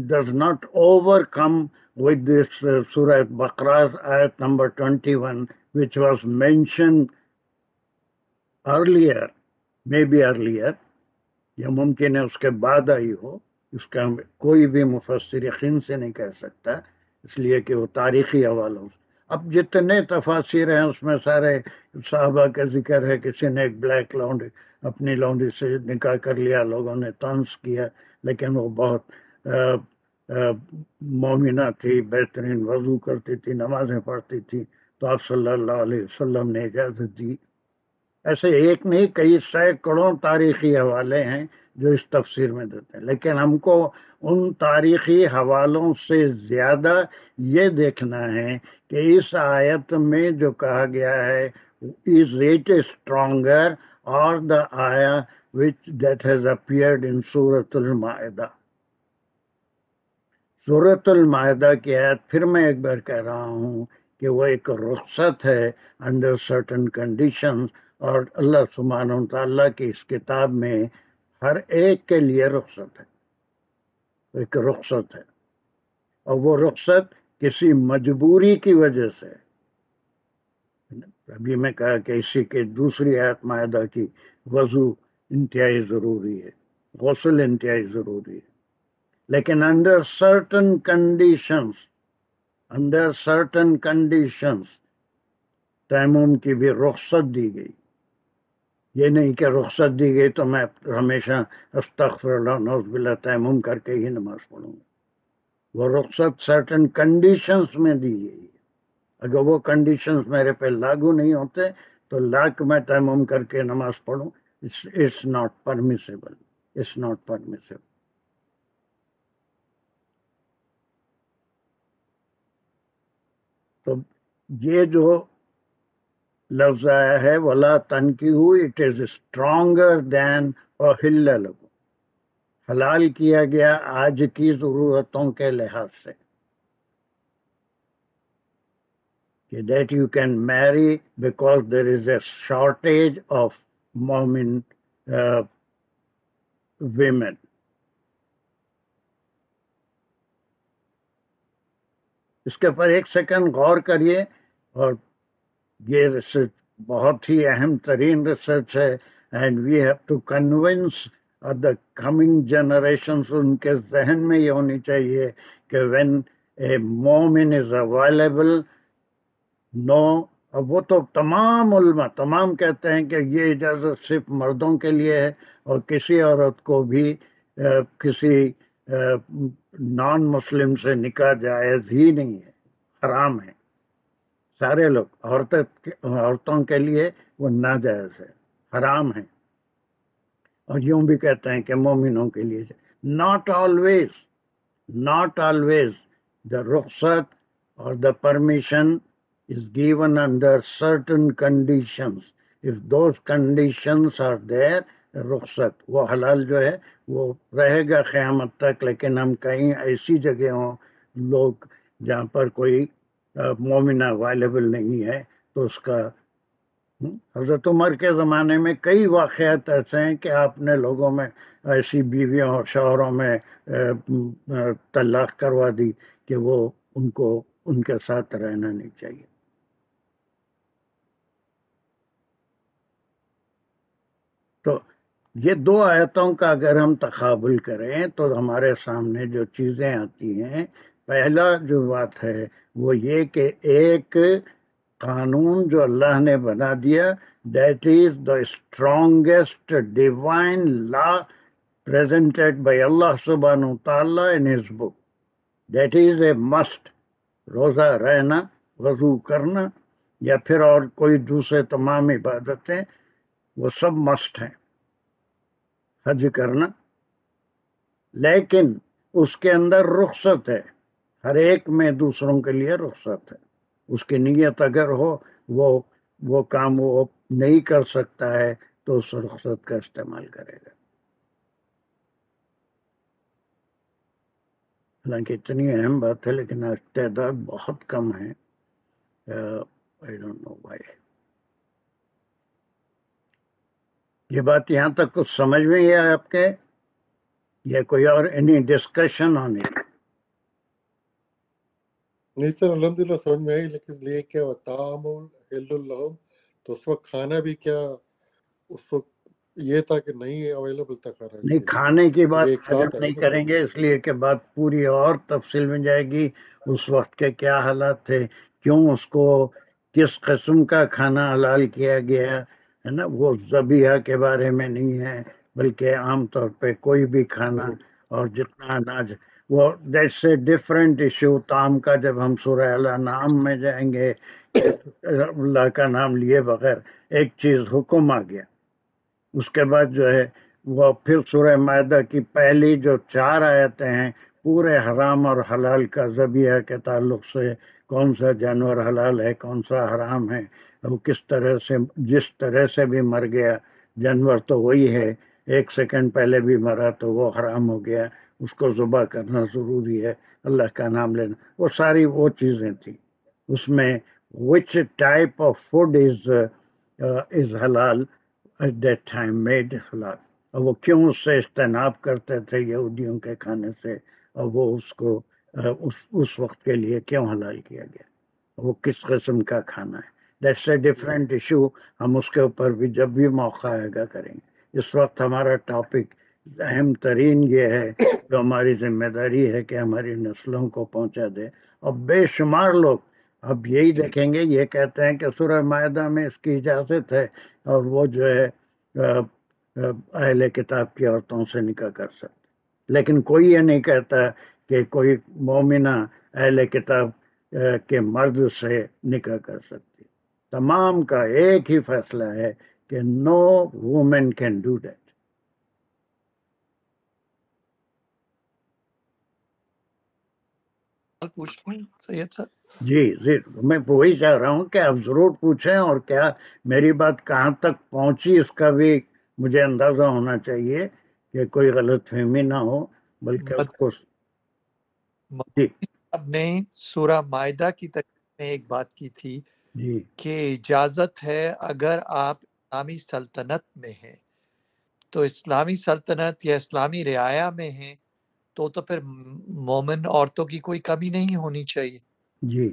does not overcome with this Surah Baqarah ayat number 21, which was mentioned earlier, maybe earlier, یا ممکن ہے اس کے بعد آئی ہو. اس کا کوئی بھی مفسر یقین سے نہیں کہہ سکتا، اس لیے کہ وہ تاریخی حوالوں اب جتنے تفاسیر ہیں اس میں سارے صحابہ کا ذکر ہے، کسی نے ایک بلیک لونڈی اپنی لونڈی سے نکاح کر لیا، لوگوں نے طنز کیا، لیکن وہ بہت مومنہ تھی، بہترین وضو کرتی تھی، نمازیں پڑھتی تھی، تو آپ صلی اللہ علیہ وسلم نے اجازت دی۔ ایسے ایک نہیں، کئی سینکڑوں تاریخی حوالے ہیں جو اس تفسیر میں دیتے ہیں، لیکن ہم کو ان تاریخی حوالوں سے زیادہ یہ دیکھنا ہے کہ اس آیت میں جو کہا گیا ہے is it stronger or the ayah which that has appeared in Surah Al-Ma'idah۔ سورۃ المائدہ کی آیت پھر میں ایک بار کہہ رہا ہوں کہ وہ ایک رخصت ہے انڈر سرٹن کنڈیشنز، اور اللہ سبحانہ و تعالیٰ کی اس کتاب میں ہر ایک کے لیے رخصت ہے، ایک رخصت ہے، اور وہ رخصت کسی مجبوری کی وجہ سے۔ ابھی میں کہا کہ اسی کے دوسری آیت مائدہ کی وضو انتہائی ضروری ہے، غسل انتہائی ضروری ہے، لیکن انڈر سرٹن کنڈیشنز تیمم کی بھی رخصت دی گئی۔ یہ نہیں کہ رخصت دی گئی تو میں ہمیشہ استغفر اللہ نعوذ باللہ تیمم کر کے ہی نماز پڑھوں گا، وہ رخصت سرٹن کنڈیشنز میں دی گئی ہے۔ اگر وہ کنڈیشنز میرے پہ لاگو نہیں ہوتے تو لاکھ میں تیمم کر کے نماز پڑھوں، it's not permissible, it's not permissible. تو یہ جو لفظ آیا ہے وَلَا تَنْكِحُوا، اٹ از اسٹرانگر دین أُحِلَّ لَكُمْ، حلال کیا گیا آج کی ضرورتوں کے لحاظ سے، کہ دیٹ یو کین میری because there is a shortage of مومن ویمن۔ اس کے اوپر ایک سیکنڈ غور کریے، اور یہ ریسرچ بہت ہی اہم ترین ریسرچ ہے، and we have to convince the coming generations, ان کے ذہن میں یہ ہونی چاہیے کہ وین اے مومن از اویلیبل، نو، اب وہ تو تمام علماء تمام کہتے ہیں کہ یہ اجازت صرف مردوں کے لیے ہے، اور کسی عورت کو بھی کسی نان مسلم سے نکاح جائز ہی نہیں ہے، حرام ہے، سارے لوگ عورتوں کے لیے وہ ناجائز ہے، حرام ہے، اور یوں بھی کہتے ہیں کہ مومنوں کے لیے ناٹ آلویز دا رخصت اور the permission is given under certain conditions. If those conditions are there، رخصت، وہ حلال جو ہے وہ رہے گا قیامت تک، لیکن ہم کہیں ایسی جگہ ہوں لوگ جہاں پر کوئی مومنہ اویلیبل نہیں ہے تو اس کا حضرت عمر کے زمانے میں کئی واقعات ایسے ہیں کہ آپ نے لوگوں میں ایسی بیویوں اور شوہروں میں طلاق کروا دی کہ وہ ان کو ان کے ساتھ رہنا نہیں چاہیے۔ تو یہ دو آیتوں کا اگر ہم تقابل کریں تو ہمارے سامنے جو چیزیں آتی ہیں، پہلا جو بات ہے وہ یہ کہ ایک قانون جو اللہ نے بنا دیا، that is the strongest divine law presented by Allah subhanahu wa ta'ala in his book. That is a must. روزہ رہنا، وضو کرنا، یا پھر اور کوئی دوسرے تمام عبادتیں، وہ سب مست ہیں، حج کرنا، لیکن اس کے اندر رخصت ہے، ہر ایک میں دوسروں کے لیے رخصت ہے۔ اس کی نیت اگر ہو وہ کام وہ نہیں کر سکتا ہے تو اس رخصت کا استعمال کرے گا۔ حالانکہ اتنی اہم بات ہے لیکن آج تعداد بہت کم ہے، I don't know why۔ یہ بات یہاں تک کچھ سمجھ میں ہی ہے آپ کے، یا کوئی اور اینی ڈسکشن آن اٹ؟ نہیں سر، الحمدللہ سمجھ میں آئی، لیکن یہ کیا وطعام حل لہم، تو اس وقت کھانا بھی کیا اس وقت یہ تھا کہ نہیں اویلیبل تھا کھانا؟ نہیں، کھانے کی بات ایک آج ساتھ ہم ہے نہیں کریں گے، اس لیے کہ بات پوری اور تفصیل میں جائے گی، اس وقت کے کیا حالات تھے، کیوں اس کو کس قسم کا کھانا حلال کیا گیا ہے نا، وہ ذبیحہ کے بارے میں نہیں ہے، بلکہ عام طور پہ کوئی بھی کھانا اور جتنا اناج، وہ دیٹس اے ڈفرینٹ ایشو. طعام کا جب ہم سورہ الانعام میں جائیں گے کہ اللہ کا نام لیے بغیر ایک چیز حکم آ گیا، اس کے بعد جو ہے وہ پھر سورہ مائدہ کی پہلی جو 4 آیتیں ہیں پورے حرام اور حلال کا ذبیحہ کے تعلق سے، کون سا جانور حلال ہے کون سا حرام ہے، وہ کس طرح سے، جس طرح سے بھی مر گیا جانور تو وہی ہے، 1 سیکنڈ پہلے بھی مرا تو وہ حرام ہو گیا، اس کو ذبح کرنا ضروری ہے، اللہ کا نام لینا، وہ ساری وہ چیزیں تھیں. اس میں which type of food is halal at that time made halal، اور وہ کیوں اس سے اجتناب کرتے تھے یہودیوں کے کھانے سے، اور وہ اس کو اس وقت کے لیے کیوں حلال کیا گیا، وہ کس قسم کا کھانا ہے. That's a different issue. ہم اس کے اوپر بھی جب بھی موقع آئے گا کریں گے. اس وقت ہمارا ٹاپک اہم ترین یہ ہے، جو ہماری ذمہ داری ہے کہ ہماری نسلوں کو پہنچا دے. اور بے شمار لوگ اب یہی دیکھیں گے، یہ کہتے ہیں کہ سورہ مائدہ میں اس کی اجازت ہے، اور وہ جو ہے اہل کتاب کی عورتوں سے نکاح کر سکتے، لیکن کوئی یہ نہیں کہتا کہ کوئی مومنہ اہل کتاب کے مرد سے نکاح کر سکتی. تمام کا ایک ہی فیصلہ ہے کہ نو وومن کین ڈو دیٹ. پوچھوں سید صاحب؟ جی میں وہی چاہ رہا ہوں کہ آپ ضرور پوچھیں، اور کیا میری بات کہاں تک پہنچی اس کا بھی مجھے اندازہ ہونا چاہیے کہ کوئی غلط فہمی نہ ہو، بلکہ اس کو جی اب نے سورہ مائدہ کی تقریر میں ایک بات کی تھی جی کہ اجازت ہے اگر آپ اسلامی سلطنت میں ہیں، تو اسلامی سلطنت یا اسلامی رعایا میں ہیں تو پھر مومن عورتوں کی کوئی کمی نہیں ہونی چاہیے. جی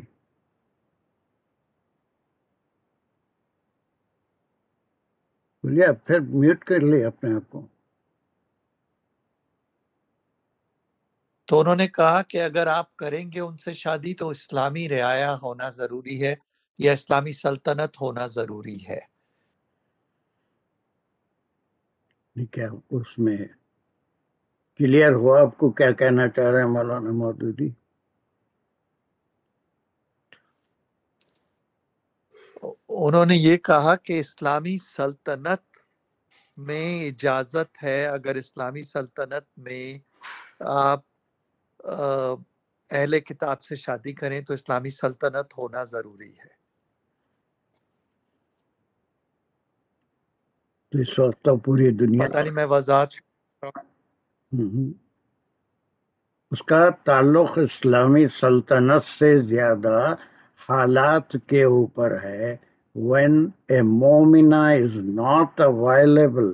بولیے، آپ پھر میوٹ کر لیں اپنے آپ کو. تو انہوں نے کہا کہ اگر آپ کریں گے ان سے شادی تو اسلامی رعایا ہونا ضروری ہے یا اسلامی سلطنت ہونا ضروری ہے. کیا اس میں کلیئر ہوا آپ کو کیا کہنا چاہ رہے ہیں مولانا مودودی؟ انہوں نے یہ کہا کہ اسلامی سلطنت میں اجازت ہے، اگر اسلامی سلطنت میں آپ اہل کتاب سے شادی کریں تو اسلامی سلطنت ہونا ضروری ہے. تو اس وقت تو پوری دنیا پتہ نہیں میں وضاحت اس کا تعلق اسلامی سلطنت سے زیادہ حالات کے اوپر ہے. when a Momina is not available،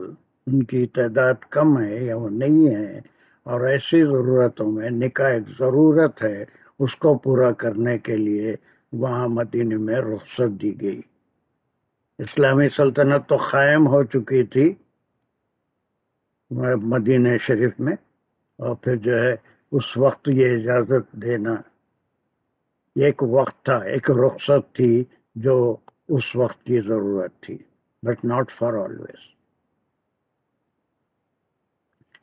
ان کی تعداد کم ہے یا وہ نہیں ہے، اور ایسی ضرورتوں میں نکاح ایک ضرورت ہے، اس کو پورا کرنے کے لیے وہاں مدینے میں رخصت دی گئی. اسلامی سلطنت تو قائم ہو چکی تھی مدینہ شریف میں، اور پھر جو ہے اس وقت یہ اجازت دینا ایک وقت تھا، ایک رخصت تھی جو اس وقت کی ضرورت تھی، بٹ ناٹ فار آلویز.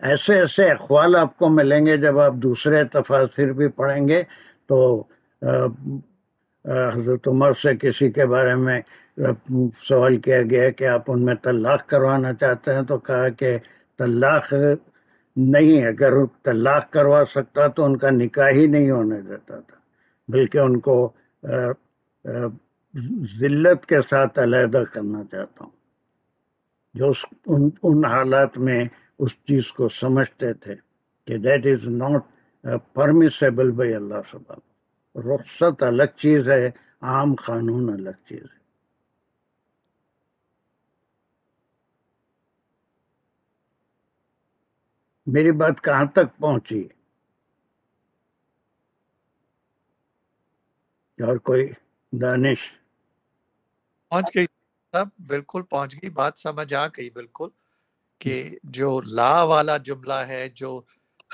ایسے ایسے اقوال آپ کو ملیں گے جب آپ دوسرے تفاسیر بھی پڑھیں گے. تو حضرت عمر سے کسی کے بارے میں سوال کیا گیا کہ آپ ان میں طلاق کروانا چاہتے ہیں، تو کہا کہ طلاق نہیں، اگر طلاق کروا سکتا تو ان کا نکاح ہی نہیں ہونے دیتا تھا، بلکہ ان کو ذلت کے ساتھ علیحدہ کرنا چاہتا ہوں، جو ان حالات میں اس چیز کو سمجھتے تھے کہ that is not permissible by Allah سبحانہ. رخصت الگ چیز ہے، عام قانون الگ چیز ہے. میری بات کہاں تک پہنچی؟ اور کوئی دانش؟ پہنچ گئی سب، بالکل پہنچ گئی، بات سمجھ آ گئی بالکل، کہ جو لا والا جملہ ہے جو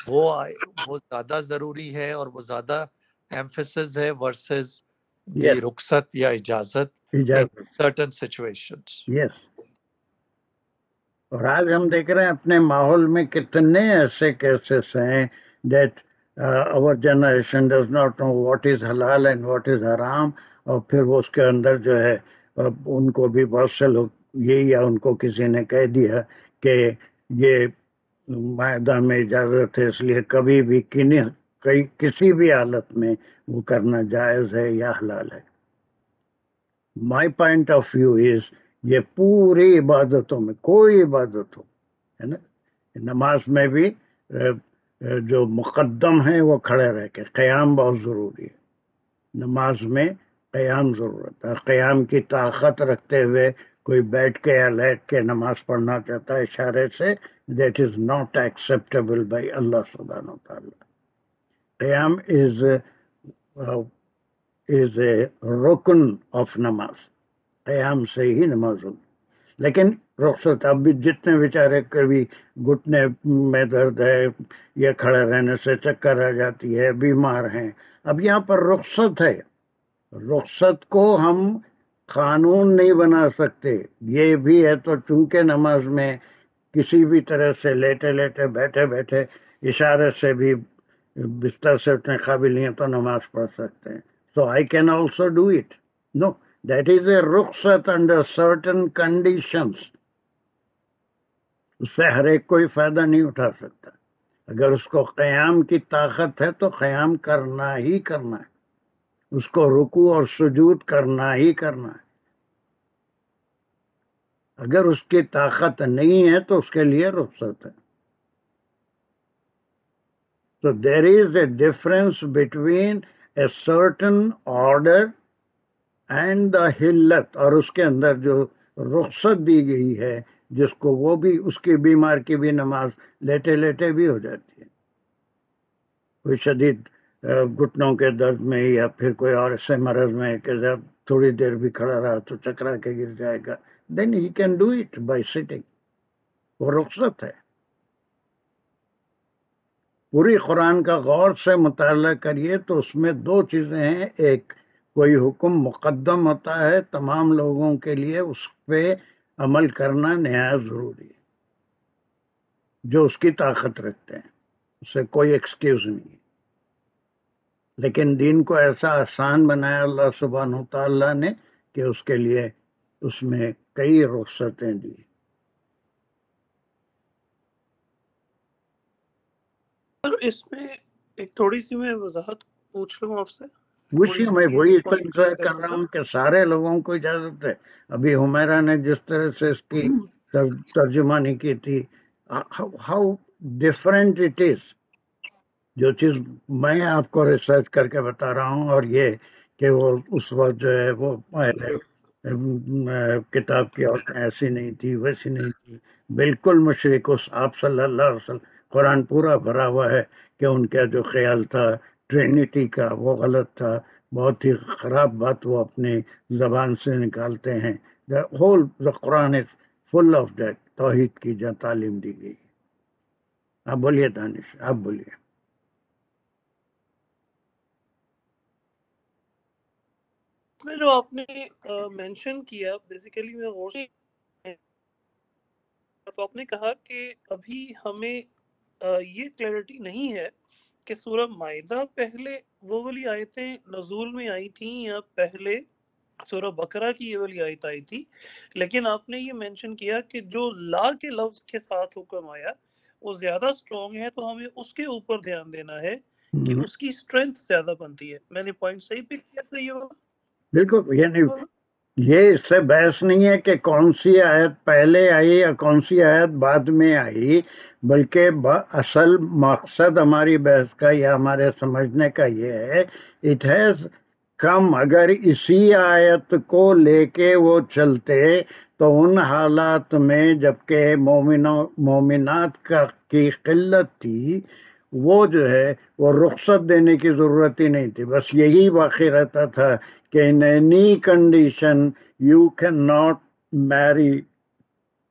وہ زیادہ ضروری ہے اور وہ زیادہ ایمفیسس ہے ورسز دی Yes, رخصت یا اجازت in اجازت. certain situations. Yes. اور آج ہم دیکھ رہے ہیں اپنے ماحول میں کتنے ایسے کیسز ہیں that our generation does not know what is halal and what is haram. اور پھر وہ اس کے اندر جو ہے ان کو بھی بہت سے لوگ یہ یا ان کو کسی نے کہہ دیا کہ یہ معاہدہ میں اجازت ہے اس لیے کبھی بھی کسی بھی حالت میں وہ کرنا جائز ہے یا حلال ہے. My point of view is یہ پوری عبادتوں میں کوئی عبادت ہو ہے نا، نماز میں بھی جو مقدم ہیں وہ کھڑے رہ کے قیام بہت ضروری ہے. نماز میں قیام ضرورت ہے. قیام کی طاقت رکھتے ہوئے کوئی بیٹھ کے یا لیٹ کے نماز پڑھنا چاہتا ہے اشارے سے، that is not acceptable by Allah سبحانہ وتعالی. قیام is a رکن آف نماز. قیام سے ہی نماز ہوگی. لیکن رخصت اب بھی جتنے بیچارے کبھی گھٹنے میں درد ہے یا کھڑے رہنے سے چکر آ جاتی ہے، بیمار ہیں، اب یہاں پر رخصت ہے. رخصت کو ہم قانون نہیں بنا سکتے. یہ بھی ہے تو چونکہ نماز میں کسی بھی طرح سے لیٹے لیٹے بیٹھے بیٹھے اشارے سے بھی بستر سے اٹھنے قابل نہیں ہے تو نماز پڑھ سکتے ہیں. So I can also do it. No, that is a rukhsat under certain conditions. اس سے ہر ایک کوئی فائدہ نہیں اٹھا سکتا. اگر اس کو قیام کی طاقت ہے تو قیام کرنا ہی کرنا ہے. اس کو رکوع اور سجود کرنا ہی کرنا ہے. اگر اس کی طاقت نہیں ہے تو اس کے لیے رخصت ہے. So there is a difference between a certain order and the hillat. اور اس کے اندر جو رخصت دی گئی ہے جس کو وہ بھی اس کی بیمار کی بھی نماز لیٹے لیٹے بھی ہو جاتی ہے. کوئی شدید گھٹنوں کے درد میں یا پھر کوئی اور ایسے مرض میں کہ جب تھوڑی دیر بھی کھڑا رہا تو چکرا کے گر جائے گا، then he can do it by sitting. وہ رخصت ہے. پوری قرآن کا غور سے مطالعہ کریے تو اس میں دو چیزیں ہیں. ایک کوئی حکم مقدم ہوتا ہے تمام لوگوں کے لیے، اس پہ عمل کرنا نہایت ضروری ہے. جو اس کی طاقت رکھتے ہیں اسے کوئی ایکسکیوز نہیں ہے. لیکن دین کو ایسا آسان بنایا اللہ سبحانہ و تعالیٰ نے کہ اس کے لیے اس میں کئی رخصتیں دی. اس میں ایک تھوڑی سی میں وضاحت پوچھ لوں آپ سے. وہی میں وہی انتظار کر رہا ہوں کہ سارے لوگوں کو اجازت ہے. ابھی حمیرہ نے جس طرح سے اس کی ترجمانی کی تھی، ہاؤ ڈفرینٹ اٹ از. جو چیز میں آپ کو ریسرچ کر کے بتا رہا ہوں اور یہ کہ وہ اس وقت جو ہے وہ کتاب کی اور ایسی نہیں تھی ویسی نہیں تھی، بالکل مشرک. اس آپ صلی اللہ علیہ وسلم قرآن پورا بھرا ہوا ہے کہ ان کا جو خیال تھا ٹرینٹی کا وہ غلط تھا. بہت ہی خراب بات وہ اپنی زبان سے نکالتے ہیں. the Quran is full of that. توحید کی جو تعلیم دی گئی. آپ بولیے دانش، آپ بولیے. میں جو آپ نے مینشن کیا بیسیکلی میں غور سے تو آپ نے کہا کہ ابھی ہمیں یہ کلیئرٹی نہیں ہے کہ سورہ مائدہ پہلے وہ والی آیتیں نزول میں آئی تھیں یا پہلے سورہ بقرہ کی یہ والی آیت آئی تھی. لیکن آپ نے یہ مینشن کیا کہ جو لا کے لفظ کے ساتھ حکم آیا وہ زیادہ سٹرونگ ہے تو ہمیں اس کے اوپر دھیان دینا ہے کہ اس کی اسٹرینتھ زیادہ بنتی ہے. میں نے پوائنٹ صحیح پک کیا تھا یہ والا؟ بالکل. یہ اس سے بحث نہیں ہے کہ کون سی آیت پہلے آئی یا کون سی آیت بعد میں آئی، بلکہ اصل مقصد ہماری بحث کا یا ہمارے سمجھنے کا یہ ہے اٹ ہیز کم. اگر اسی آیت کو لے کے وہ چلتے تو ان حالات میں جبکہ مومنات کی قلت تھی وہ جو ہے وہ رخصت دینے کی ضرورت ہی نہیں تھی. بس یہی باقی رہتا تھا کہ in any condition you cannot marry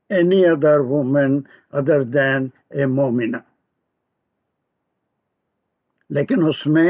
any other woman other than a مومنہ. لیکن اس میں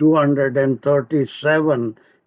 237.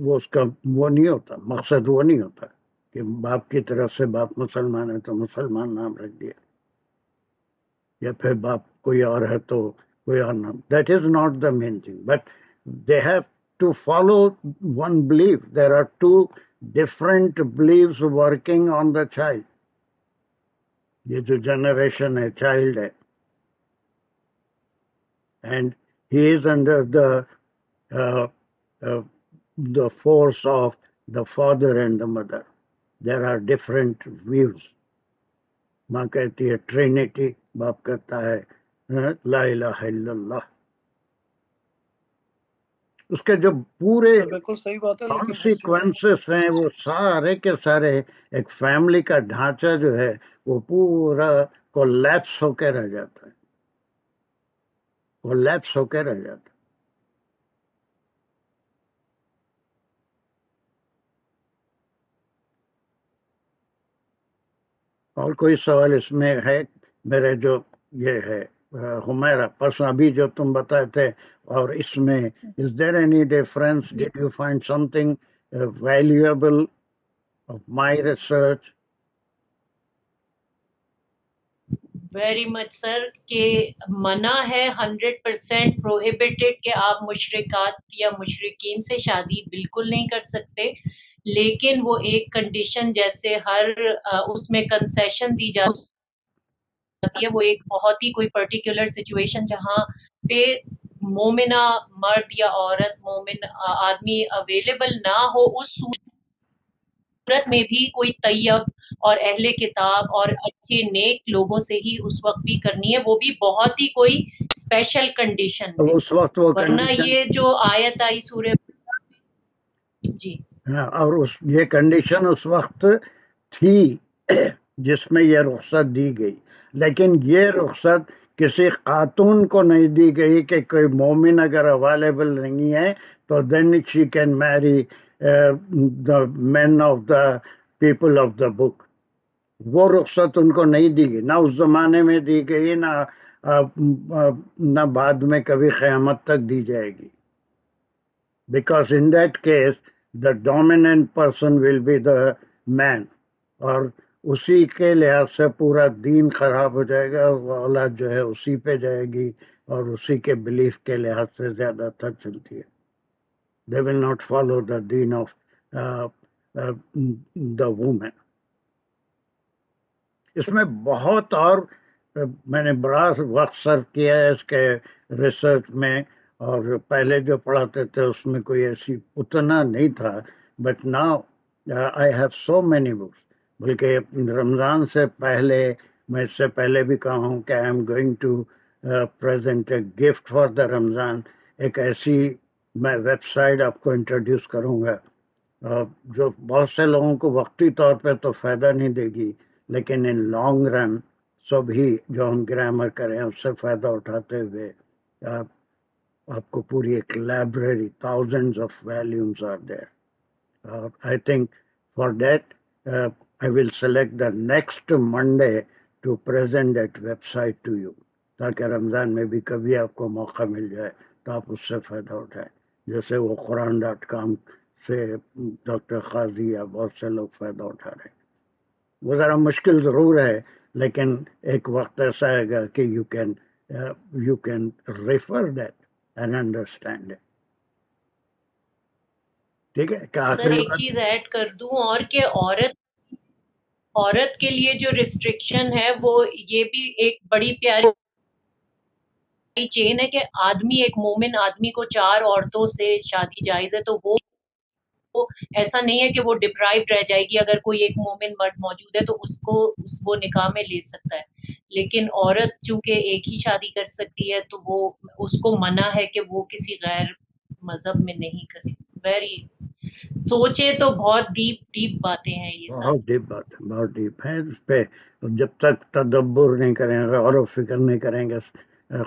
وہ اس کا وہ نہیں ہوتا، مقصد وہ نہیں ہوتا کہ باپ کی طرف سے باپ مسلمان ہے تو مسلمان نام رکھ دیا، یا پھر باپ کوئی اور ہے تو کوئی اور نام. That is not the main thing, but they have to follow one belief. There are two different beliefs working on the child. یہ جو جنریشن ہے چائلڈ ہے، and he is under the force of the father and the mother. There are different views. ماں کہتی ہے Trinity, باپ کہتا ہے لا الہ الا اللہ. اس کے جو پورے سر بالکل صحیح بات ہے، لیکن کانسیکوینسز ہیں وہ سارے کے سارے ایک فیملی کا ڈھانچہ جو ہے وہ پورا کولیپس ہو کے رہ جاتا ہے، کولیپس ہو کے رہ جاتا ہے. اور کوئی سوال اس میں ہے؟ میرے جو یہ ہے حمیرہ پرسن ابھی جو تم بتائے تھے اور اس میں is there any difference? Did you find something valuable of my research? Very much sir, کہ منع ہے 100% پروہیبٹڈ کہ آپ مشرکات یا مشرکین سے شادی بالکل نہیں کر سکتے، لیکن وہ ایک کنڈیشن جیسے ہر اس میں کنسیشن دی جاتی ہے، وہ ایک بہت ہی کوئی پرٹیکولر سچویشن جہاں پہ مومنہ مرد یا عورت مومن آدمی اویلیبل نہ ہو، اس صورت میں بھی کوئی طیب اور اہل کتاب اور اچھے نیک لوگوں سے ہی اس وقت بھی کرنی ہے، وہ بھی بہت ہی کوئی اسپیشل کنڈیشن میں. اس وقت وہ ورنہ یہ جو آیت آئی سورہ جی اور یہ کنڈیشن اس وقت تھی جس میں یہ رخصت دی گئی، لیکن یہ رخصت کسی خاتون کو نہیں دی گئی کہ کوئی مومن اگر اویلیبل نہیں ہے تو دین she can marry the man of the people of the book. وہ رخصت ان کو نہیں دی گئی، نہ اس زمانے میں دی گئی، نہ بعد میں کبھی قیامت تک دی جائے گی. Because in that case the dominant person will be the man، اور اسی کے لحاظ سے پورا دین خراب ہو جائے گا، اولاد جو ہے اسی پہ جائے گی اور اسی کے بلیف کے لحاظ سے زیادہ تر چلتی ہے. they will not follow the deen of the woman. اس میں بہت اور میں نے بڑا وقت صرف کیا ہے اس کے ریسرچ میں، اور پہلے جو پڑھاتے تھے اس میں کوئی ایسی اتنا نہیں تھا، but now I have so many books. بلکہ رمضان سے پہلے میں اس سے پہلے بھی کہا ہوں کہ I am going to present a gift for the Ramzan. ایک ایسی میں ویب سائٹ آپ کو انٹروڈیوس کروں گا جو بہت سے لوگوں کو وقتی طور پہ تو فائدہ نہیں دے گی، لیکن ان لانگ رن سب ہی جو ہم گرامر کریں اس سے فائدہ اٹھاتے ہوئے آپ کو پوری ایک library thousands of volumes are there. I think for that I will select the next Monday to present that website to you، تاکہ رمضان میں بھی کبھی آپ کو موقع مل جائے تو آپ اس سے فائدہ اٹھائیں. جیسے وہ قرآن.com سے ڈاکٹر قاضی یا بہت سے لوگ فائدہ اٹھا رہے ہیں. وہ ذرا مشکل ضرور ہے، لیکن ایک وقت ایسا آئے گا کہ you can refer that and understand it. ٹھیک ہے کیا سر ایک چیز ایڈ کر دوں اور کہ عورت کے لیے جو ریسٹرکشن ہے وہ یہ بھی ایک بڑی پیاری چین ہے کہ آدمی ایک مومن آدمی کو 4 عورتوں سے شادی جائز ہے، تو وہ ایسا نہیں ہے کہ وہ ڈپرائیوڈ رہ جائے گی. اگر کوئی ایک مومن مرد موجود ہے تو وہ نکاح میں لے سکتا ہے، لیکن عورت چونکہ ایک ہی شادی کر سکتی ہے تو وہ اس کو منع ہے کہ وہ کسی غیر مذہب میں نہیں کرے. ویری سوچے تو بہت ڈیپ باتیں ہیں یہ سب. بہت ڈیپ بات ہے، بہت ڈیپ ہے. اس پہ جب تک تدبر نہیں کریں گے، غور و فکر نہیں کریں گے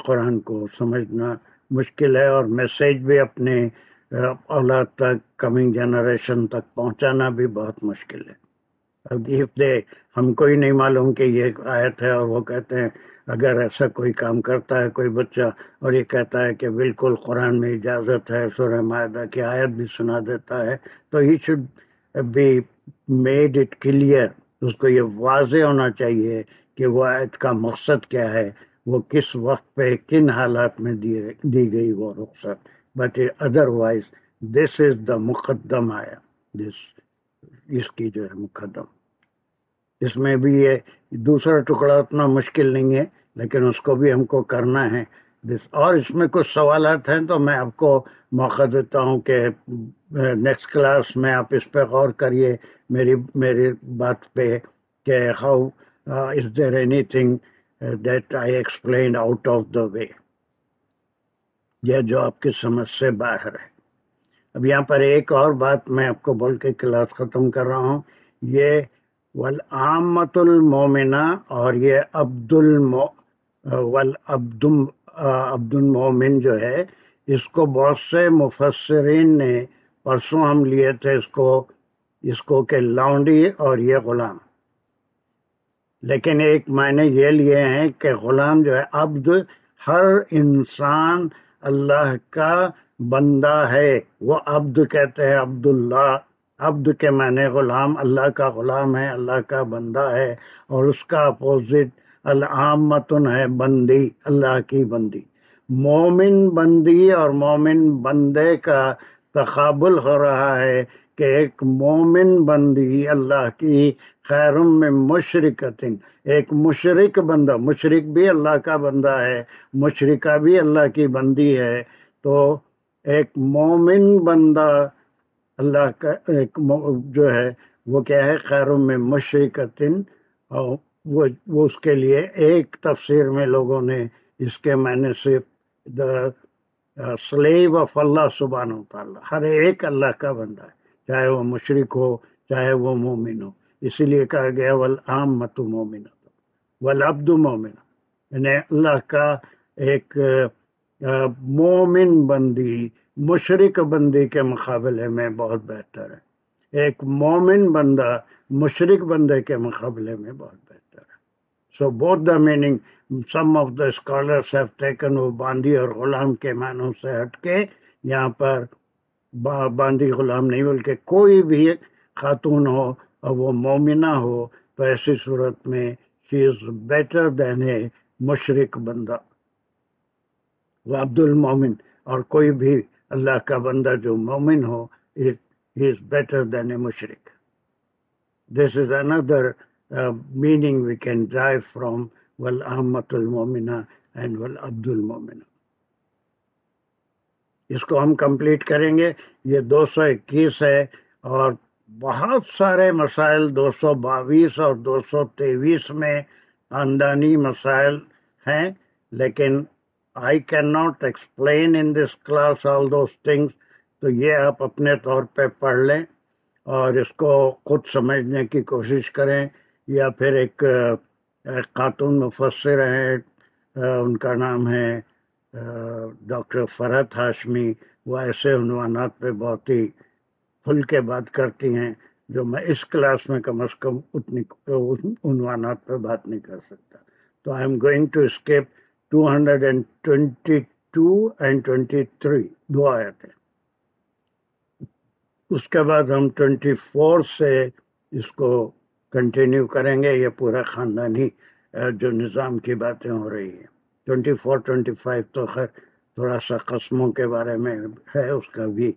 قرآن کو سمجھنا مشکل ہے، اور میسیج بھی اپنے اولاد تک کمنگ جنریشن تک پہنچانا بھی بہت مشکل ہے. اب ہم کو ہی نہیں معلوم کہ یہ آیت ہے اور وہ کہتے ہیں اگر ایسا کوئی کام کرتا ہے کوئی بچہ اور یہ کہتا ہے کہ بالکل قرآن میں اجازت ہے، سورہ مائدہ کی آیت بھی سنا دیتا ہے، تو he should be made it clear, اس کو یہ واضح ہونا چاہیے کہ وہ آیت کا مقصد کیا ہے، وہ کس وقت پہ کن حالات میں دی گئی وہ رخصت. بٹ ادروائز دس از دا مقدم آیا، اس کی جو ہے مقدم. اس میں بھی یہ دوسرا ٹکڑا اتنا مشکل نہیں ہے، لیکن اس کو بھی ہم کو کرنا ہے. اور اس میں کچھ سوالات ہیں تو میں آپ کو موقع دیتا ہوں کہ نیکسٹ کلاس میں آپ اس پہ غور کریے میری بات پہ کہ how is there anything that I explain out of the way, یہ جو آپ کی سمجھ سے باہر ہے. اب یہاں پر ایک اور بات میں آپ کو بول کے کلاس ختم کر رہا ہوں. یہ والعامۃ المومنہ اور یہ عبد المومن جو ہے، اس کو بہت سے مفسرین نے، پرسوں ہم لیے تھے اس کو کہ لونڈی اور یہ غلام، لیکن ایک معنی یہ لیے ہیں کہ غلام جو ہے عبد، ہر انسان اللہ کا بندہ ہے. وہ عبد کہتے ہیں عبداللہ، عبد کے معنی غلام، اللہ کا غلام ہے، اللہ کا بندہ ہے. اور اس کا اپوزٹ العامتن ہے، بندی، اللہ کی بندی. مومن بندی اور مومن بندے کا تقابل ہو رہا ہے کہ ایک مومن بندی اللہ کی خیر من مشرکتن، ایک مشرک بندہ، مشرک بھی اللہ کا بندہ ہے، مشرکہ بھی اللہ کی بندی ہے. تو ایک مومن بندہ اللہ کا ایک جو ہے وہ کیا ہے، خیر من مشرکتن. اور وہ اس کے لیے ایک تفسیر میں لوگوں نے اس کے معنی صرف سلیو آف اللہ سبحانہ وتعالیٰ، ہر ایک اللہ کا بندہ ہے، چاہے وہ مشرک ہو چاہے وہ مومن ہو. اسی لیے کہا گیا والعامۃ مومنہ والعبد مومنہ، یعنی اللہ کا ایک مومن بندی مشرک بندی کے مقابلے میں بہت بہتر ہے، ایک مومن بندہ مشرک بندے کے مقابلے میں بہت بہتر ہے. So both the meaning, some of the scholars have taken وہ باندی اور غلام کے معنوں سے ہٹ کے یہاں پر باندی غلام نہیں بلکہ کوئی بھی خاتون ہو اور وہ مومنہ ہو تو ایسی صورت میں she is better than a مشرک بندہ. وہ عبد المومن، اور کوئی بھی اللہ کا بندہ جو مومن ہو he is better than a مشرک. This is another meaning we can derive from والعامۃ المومنہ and والعبد المومنہ. اس کو ہم کمپلیٹ کریں گے. یہ 221 ہے اور بہت سارے مسائل 222 اور 223 میں خاندانی مسائل ہیں، لیکن I cannot explain in this class all those things. تو یہ آپ اپنے طور پہ پڑھ لیں اور اس کو خود سمجھنے کی کوشش کریں، یا پھر ایک خاتون مفسر ہیں، ان کا نام ہے ڈاکٹر فرحت ہاشمی، وہ ایسے عنوانات پہ بہت ہی کھل کے بات کرتی ہیں جو میں اس کلاس میں کم از کم اتنی عنوانات پہ بات نہیں کر سکتا. تو I am going to skip 222 and 23 دو آیتیں. اس کے بعد ہم 24 سے اس کو کنٹینیو کریں گے. یہ پورا خاندانی جو نظام کی باتیں ہو رہی ہیں. 24 25 تو خیر تھوڑا سا قسموں کے بارے میں ہے، اس کا بھی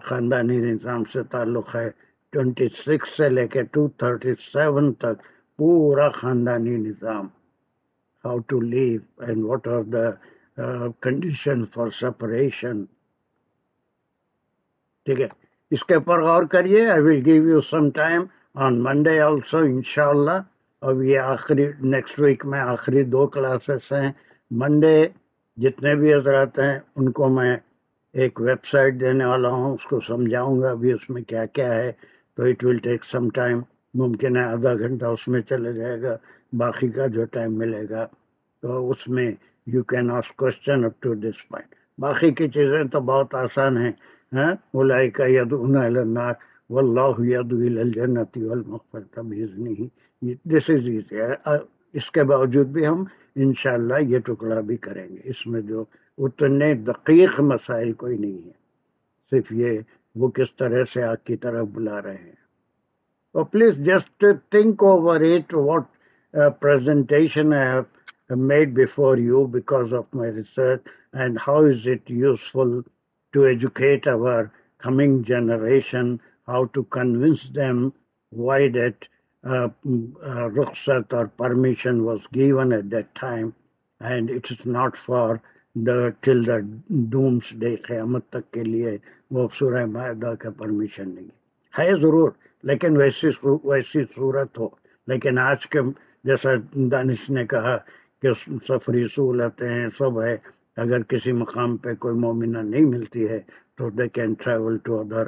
خاندانی نظام سے تعلق ہے. 26 سے لے کے 237 تک پورا خاندانی نظام، how to live and what are the conditions for separation. ٹھیک ہے، اس کے اوپر غور کریے. I will give you some time on Monday also انشاءاللہ. اب یہ آخری نیکسٹ ویک میں آخری 2 کلاسز ہیں. منڈے جتنے بھی حضرات ہیں ان کو میں ایک ویب سائٹ دینے والا ہوں، اس کو سمجھاؤں گا ابھی اس میں کیا کیا ہے. تو it will take some time, ممکن ہے آدھا گھنٹہ اس میں چلے جائے گا. باقی کا جو ٹائم ملے گا تو اس میں you can ask question up to this point. باقی کی چیزیں تو بہت آسان ہیں. اولئک یدعون الی النار واللہ یدعو الی الجنۃ والمغفرۃ بإذنہ. دس از ایزی. اس کے باوجود بھی ہم انشاءاللہ یہ ٹکڑا بھی کریں گے. اس میں جو اتنے دقیق مسائل کوئی نہیں ہے، صرف یہ وہ کس طرح سے آگ کی طرف بلا رہے ہیں. So please just think over it, what presentation I have made before you because of my research, and how is it useful to educate our coming generation, how to convince them why that rukhsat or permission was given at that time, and it is not for the till the doomsday قیامت تک کے لیے وہ سورہ مائدہ کا permission نہیں ہے ضرور، لیکن ویسی صورت ہو. لیکن آج کے جیسا دانش نے کہا کہ سفری سہولتیں ہیں، سب ہے، اگر کسی مقام پہ کوئی مومنہ نہیں ملتی ہے تو they can travel to other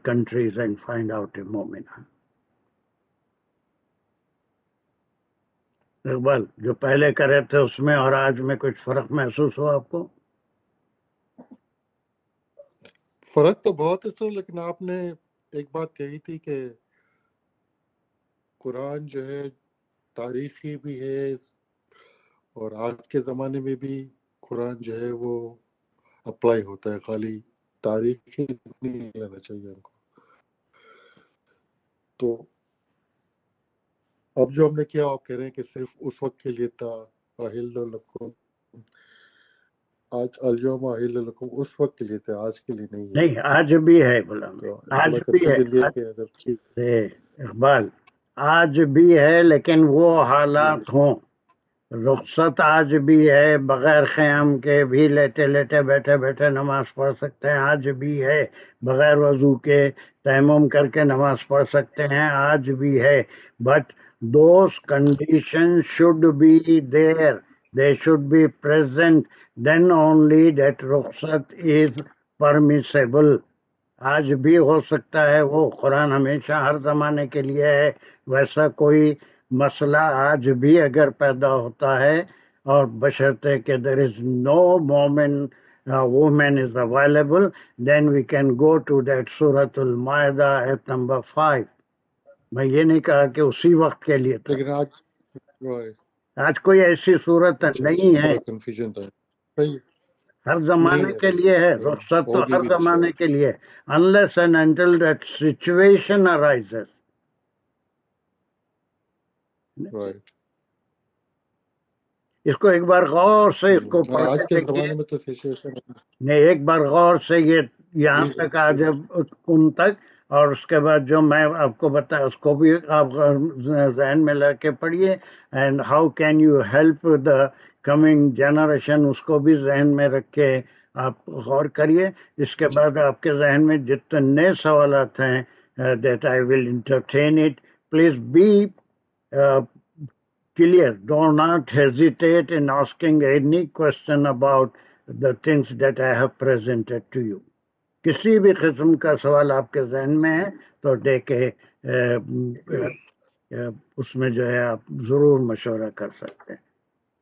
countries and find out a مومنہ. اقبال، جو پہلے کرے تھے اس میں اور آج میں کچھ فرق محسوس ہوا آپ کو؟ فرق تو بہت ہے سر، لیکن آپ نے ایک بات کہی تھی کہ قرآن جو ہے تاریخی بھی ہے، اور آج کے زمانے میں بھی قرآن جو ہے وہ اپلائی ہوتا ہے، خالی تاریخی نہیں لینا چاہیے ہم کو. تو اب جو ہم نے کیا آپ کہہ رہے ہیں کہ صرف اس وقت کے لیے تھا احل لکم، آج الیوم احل لکم اس وقت کے لیے تھا، آج کے لیے نہیں ہے. نہیں، آج بھی ہے غلام، تو آج تھوڑا بھی ہے. کنفیوژن یہ کہ اگر ٹھیک اقبال، آج بھی ہے، لیکن وہ حالات ہوں. رخصت آج بھی ہے، بغیر قیام کے بھی لیٹے لیٹے بیٹھے بیٹھے نماز پڑھ سکتے ہیں، آج بھی ہے. بغیر وضو کے تیمم کر کے نماز پڑھ سکتے ہیں، آج بھی ہے. But those condition should be there, they should be present, then only that رخصت is permissible. آج بھی ہو سکتا ہے وہ. قرآن ہمیشہ ہر زمانے کے لیے ہے. ویسا کوئی مسئلہ آج بھی اگر پیدا ہوتا ہے، اور بشرطے کہ there is no woman is available, then we can go to that Surah Al-Ma'idah ayat number 5. میں یہ نہیں کہا کہ اسی وقت کے لیے تھا، لیکن آج آج کوئی ایسی صورت نہیں ہے. تھوڑا کنفیوژن تھا. صحیح ہر زمانے نہیں کے لیے ہے رخصت، تو ہوگی ہر بھی زمانے کے لیے، unless and until that situation arises. Right. اس کو ایک بار غور سے اس کو پڑھ آج کے کے دیکھیے. زمانے میں تو سچویشن نہیں، ایک بار غور سے یہ یہاں تک آ جب ان تک، اور اس کے بعد جو میں آپ کو بتایا اس کو بھی آپ ذہن میں لا کے پڑھیے. And how can you help the coming generation, اس کو بھی ذہن میں رکھ کے آپ غور کریے. اس کے بعد آپ کے ذہن میں جتنے سوالات ہیں that I will entertain it. Please be clear. Do not hesitate in asking any question about the things that I have presented to you. کسی بھی قسم کا سوال آپ کے ذہن میں ہے تو دیکھے اس میں جو ہے آپ ضرور مشورہ کر سکتے ہیں.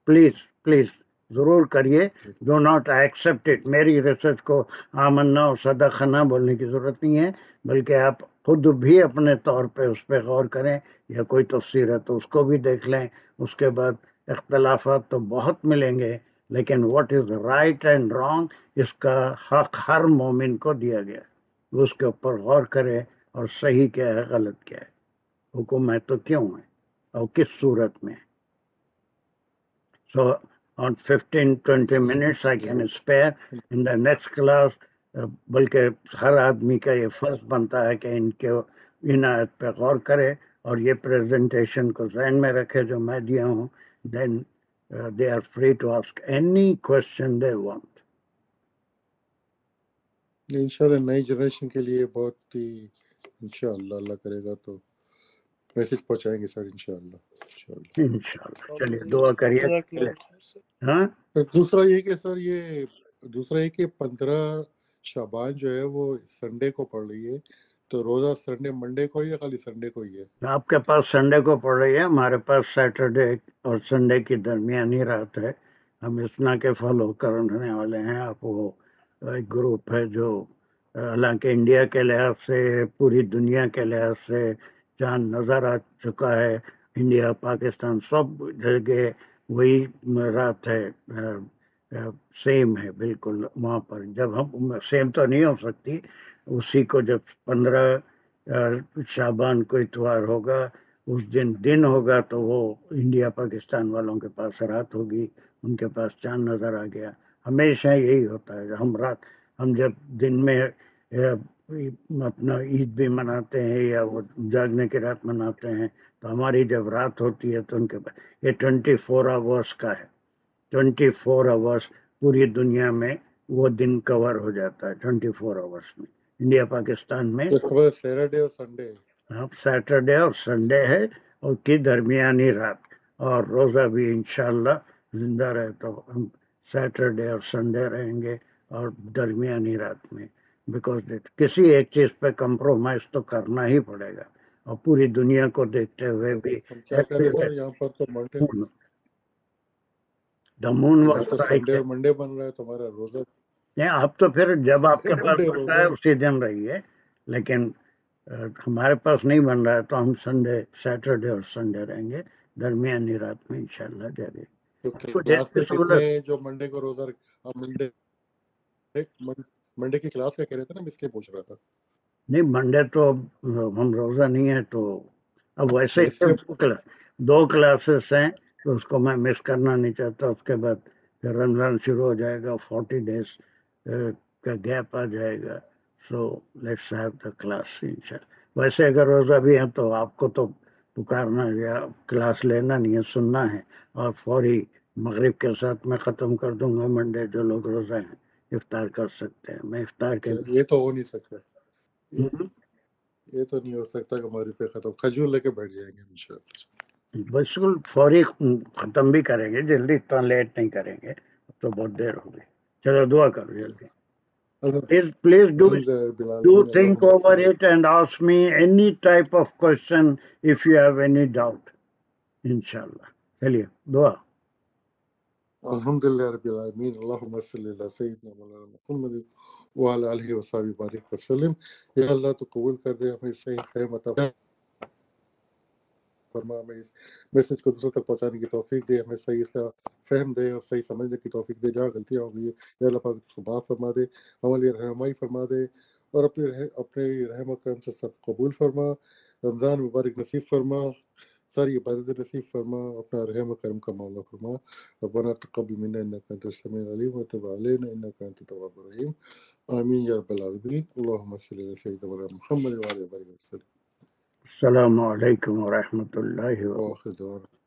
پلیز ضرور کریے. Do not accept it. میری ریسرچ کو آمنا اور صدقنا بولنے کی ضرورت نہیں ہے، بلکہ آپ خود بھی اپنے طور پہ اس پہ غور کریں، یا کوئی تفسیر ہے تو اس کو بھی دیکھ لیں. اس کے بعد اختلافات تو بہت ملیں گے، لیکن what is right and wrong اس کا حق ہر مومن کو دیا گیا. اس کے اوپر غور کرے اور صحیح کیا ہے، غلط کیا ہے، حکم ہے تو کیوں ہے، اور کس صورت میں. So on 15-20 minutes I can spare in the next class. بلکہ ہر آدمی کا یہ فرض بنتا ہے کہ ان آیت پہ غور کرے اور یہ پریزنٹیشن کو ذہن میں رکھے جو میں دیا ہوں. then they are free to ask any question they want. انشاءاللہ نئی جنریشن کے لیے بہت ہی انشاءاللہ اللہ کرے گا تو میسج پہنچائیں گے سر انشاءاللہ. انشاءاللہ. چلیے دعا کریے. جزاک اللہ خیر سر. ہاں دوسرا یہ کہ سر دوسرا یہ کہ 15 شعبان جو ہے وہ سنڈے کو پڑ رہی ہے، تو روزہ سنڈے منڈے کو ہی یا خالی سنڈے کو ہی ہے؟ آپ کے پاس سنڈے کو پڑ رہی ہے، ہمارے پاس سیٹرڈے اور سنڈے کی درمیانی رات ہے. ہم اسنا کے فالو کرنے والے ہیں. آپ وہ ایک گروپ ہے جو حالانکہ انڈیا کے لحاظ سے پوری دنیا کے لحاظ سے چاند نظر آ چکا ہے، انڈیا پاکستان سب جگہ وہی رات ہے، سیم ہے بالکل وہاں پر. جب ہم سیم تو نہیں ہو سکتی، اسی کو جب 15 شعبان کو اتوار ہوگا اس دن ہوگا تو وہ انڈیا پاکستان والوں کے پاس رات ہوگی، ان کے پاس چاند نظر آ گیا. ہمیشہ یہی ہوتا ہے. ہم جب دن میں اپنا عید بھی مناتے ہیں یا وہ جاگنے کی رات مناتے ہیں، تو ہماری جب رات ہوتی ہے تو ان کے پاس یہ 24 آورس کا ہے. 24 آورس پوری دنیا میں وہ دن کور ہو جاتا ہے 24 آورس میں. انڈیا پاکستان میں سیٹرڈے اور سنڈے، سیٹرڈے اور سنڈے ہے اور کی درمیانی رات. اور روزہ بھی انشاءاللہ زندہ رہے تو ہم سیٹرڈے اور سنڈے رہیں گے اور درمیانی رات میں. بیکاز کسی ایک چیز پہ کمپرومائز تو کرنا ہی پڑے گا، اور پوری دنیا کو دیکھتے ہوئے بھی. ہم کیا کہہ رہے ہیں سر، یہاں پر تو منڈے، دا مون یہاں واز تو سنڈے اور منڈے بن رہا ہے تمہارا روزہ. آپ تو پھر جب آپ کے پاس منڈے بنتا ہے روزہ. اسی دن رہیے، لیکن ہمارے پاس نہیں بن رہا ہے تو ہم سیٹرڈے اور سنڈے رہیں گے درمیانی رات میں انشاءاللہ جاگے. تو کلاس میں کتنے جو منڈے کو روزہ منڈے کی کلاس کا کہہ رہے تھے نا، میں اس لیے پوچھ رہا تھا. نہیں، منڈے تو ہم روزہ نہیں ہے، تو اب ویسے اس لیے 2 کلاسز ہیں تو اس کو میں مس کرنا نہیں چاہتا. اس کے بعد پھر رمضان شروع ہو جائے گا، 40 days کا گیپ آ جائے گا. So let's have the class انشاءاللہ. ویسے اگر روزہ بھی ہے تو آپ کو تو پکارنا یا کلاس لینا نہیں ہے، سننا ہے، اور فوری مغرب کے ساتھ میں ختم کر دوں گا. منڈے جو لوگ روزہ ہیں افطار کر سکتے ہیں. میں افطار کے یہ تو ہو نہیں سکتا، یہ تو نہیں ہو سکتا کہ ہماری پہ ختم. کھجور لے کے بیٹھ جائیں گے انشاءاللہ. بالکل فوری ختم بھی کریں گے، جلدی اتنا لیٹ نہیں کریں گے، اب تو بہت دیر ہو گئی. چلو دعا کرو جلدی. Please do think over it and ask me any type of question if you have any doubt. Inshallah. چلیے دعا. الحمدللہ رب العالمین، اللہم صلی علی سیدنا مولانا محمد وعلی آلہ وصحبہ بارک وسلم. یا اللہ تو قبول کر دے، ہمیں صحیح فہم عطا فرما، ہمیں اس میسج کو دوسروں تک پہنچانے کی توفیق دے، ہمیں صحیح فہم دے اور صحیح سمجھنے کی توفیق دے. جہاں غلطیاں ہو گئی ہے یا اللہ پاک اس کو معاف فرما دے، ہماری رہنمائی فرما دے، اور اپنے رحم و کرم سے سب قبول فرما. رمضان مبارک نصیب فرما، ساری عبادت نصیب فرما، اپنا رحم و کرم کا معاملہ فرما. ربنا تقبل منا انك انت السميع العليم وتب علينا انك انت التواب الرحيم. آمین یا رب العالمین. اللهم صل على سيدنا محمد وعلى آله وصحبه وسلم. السلام علیکم ورحمۃ اللہ وبرکاتہ. واخر دعوانا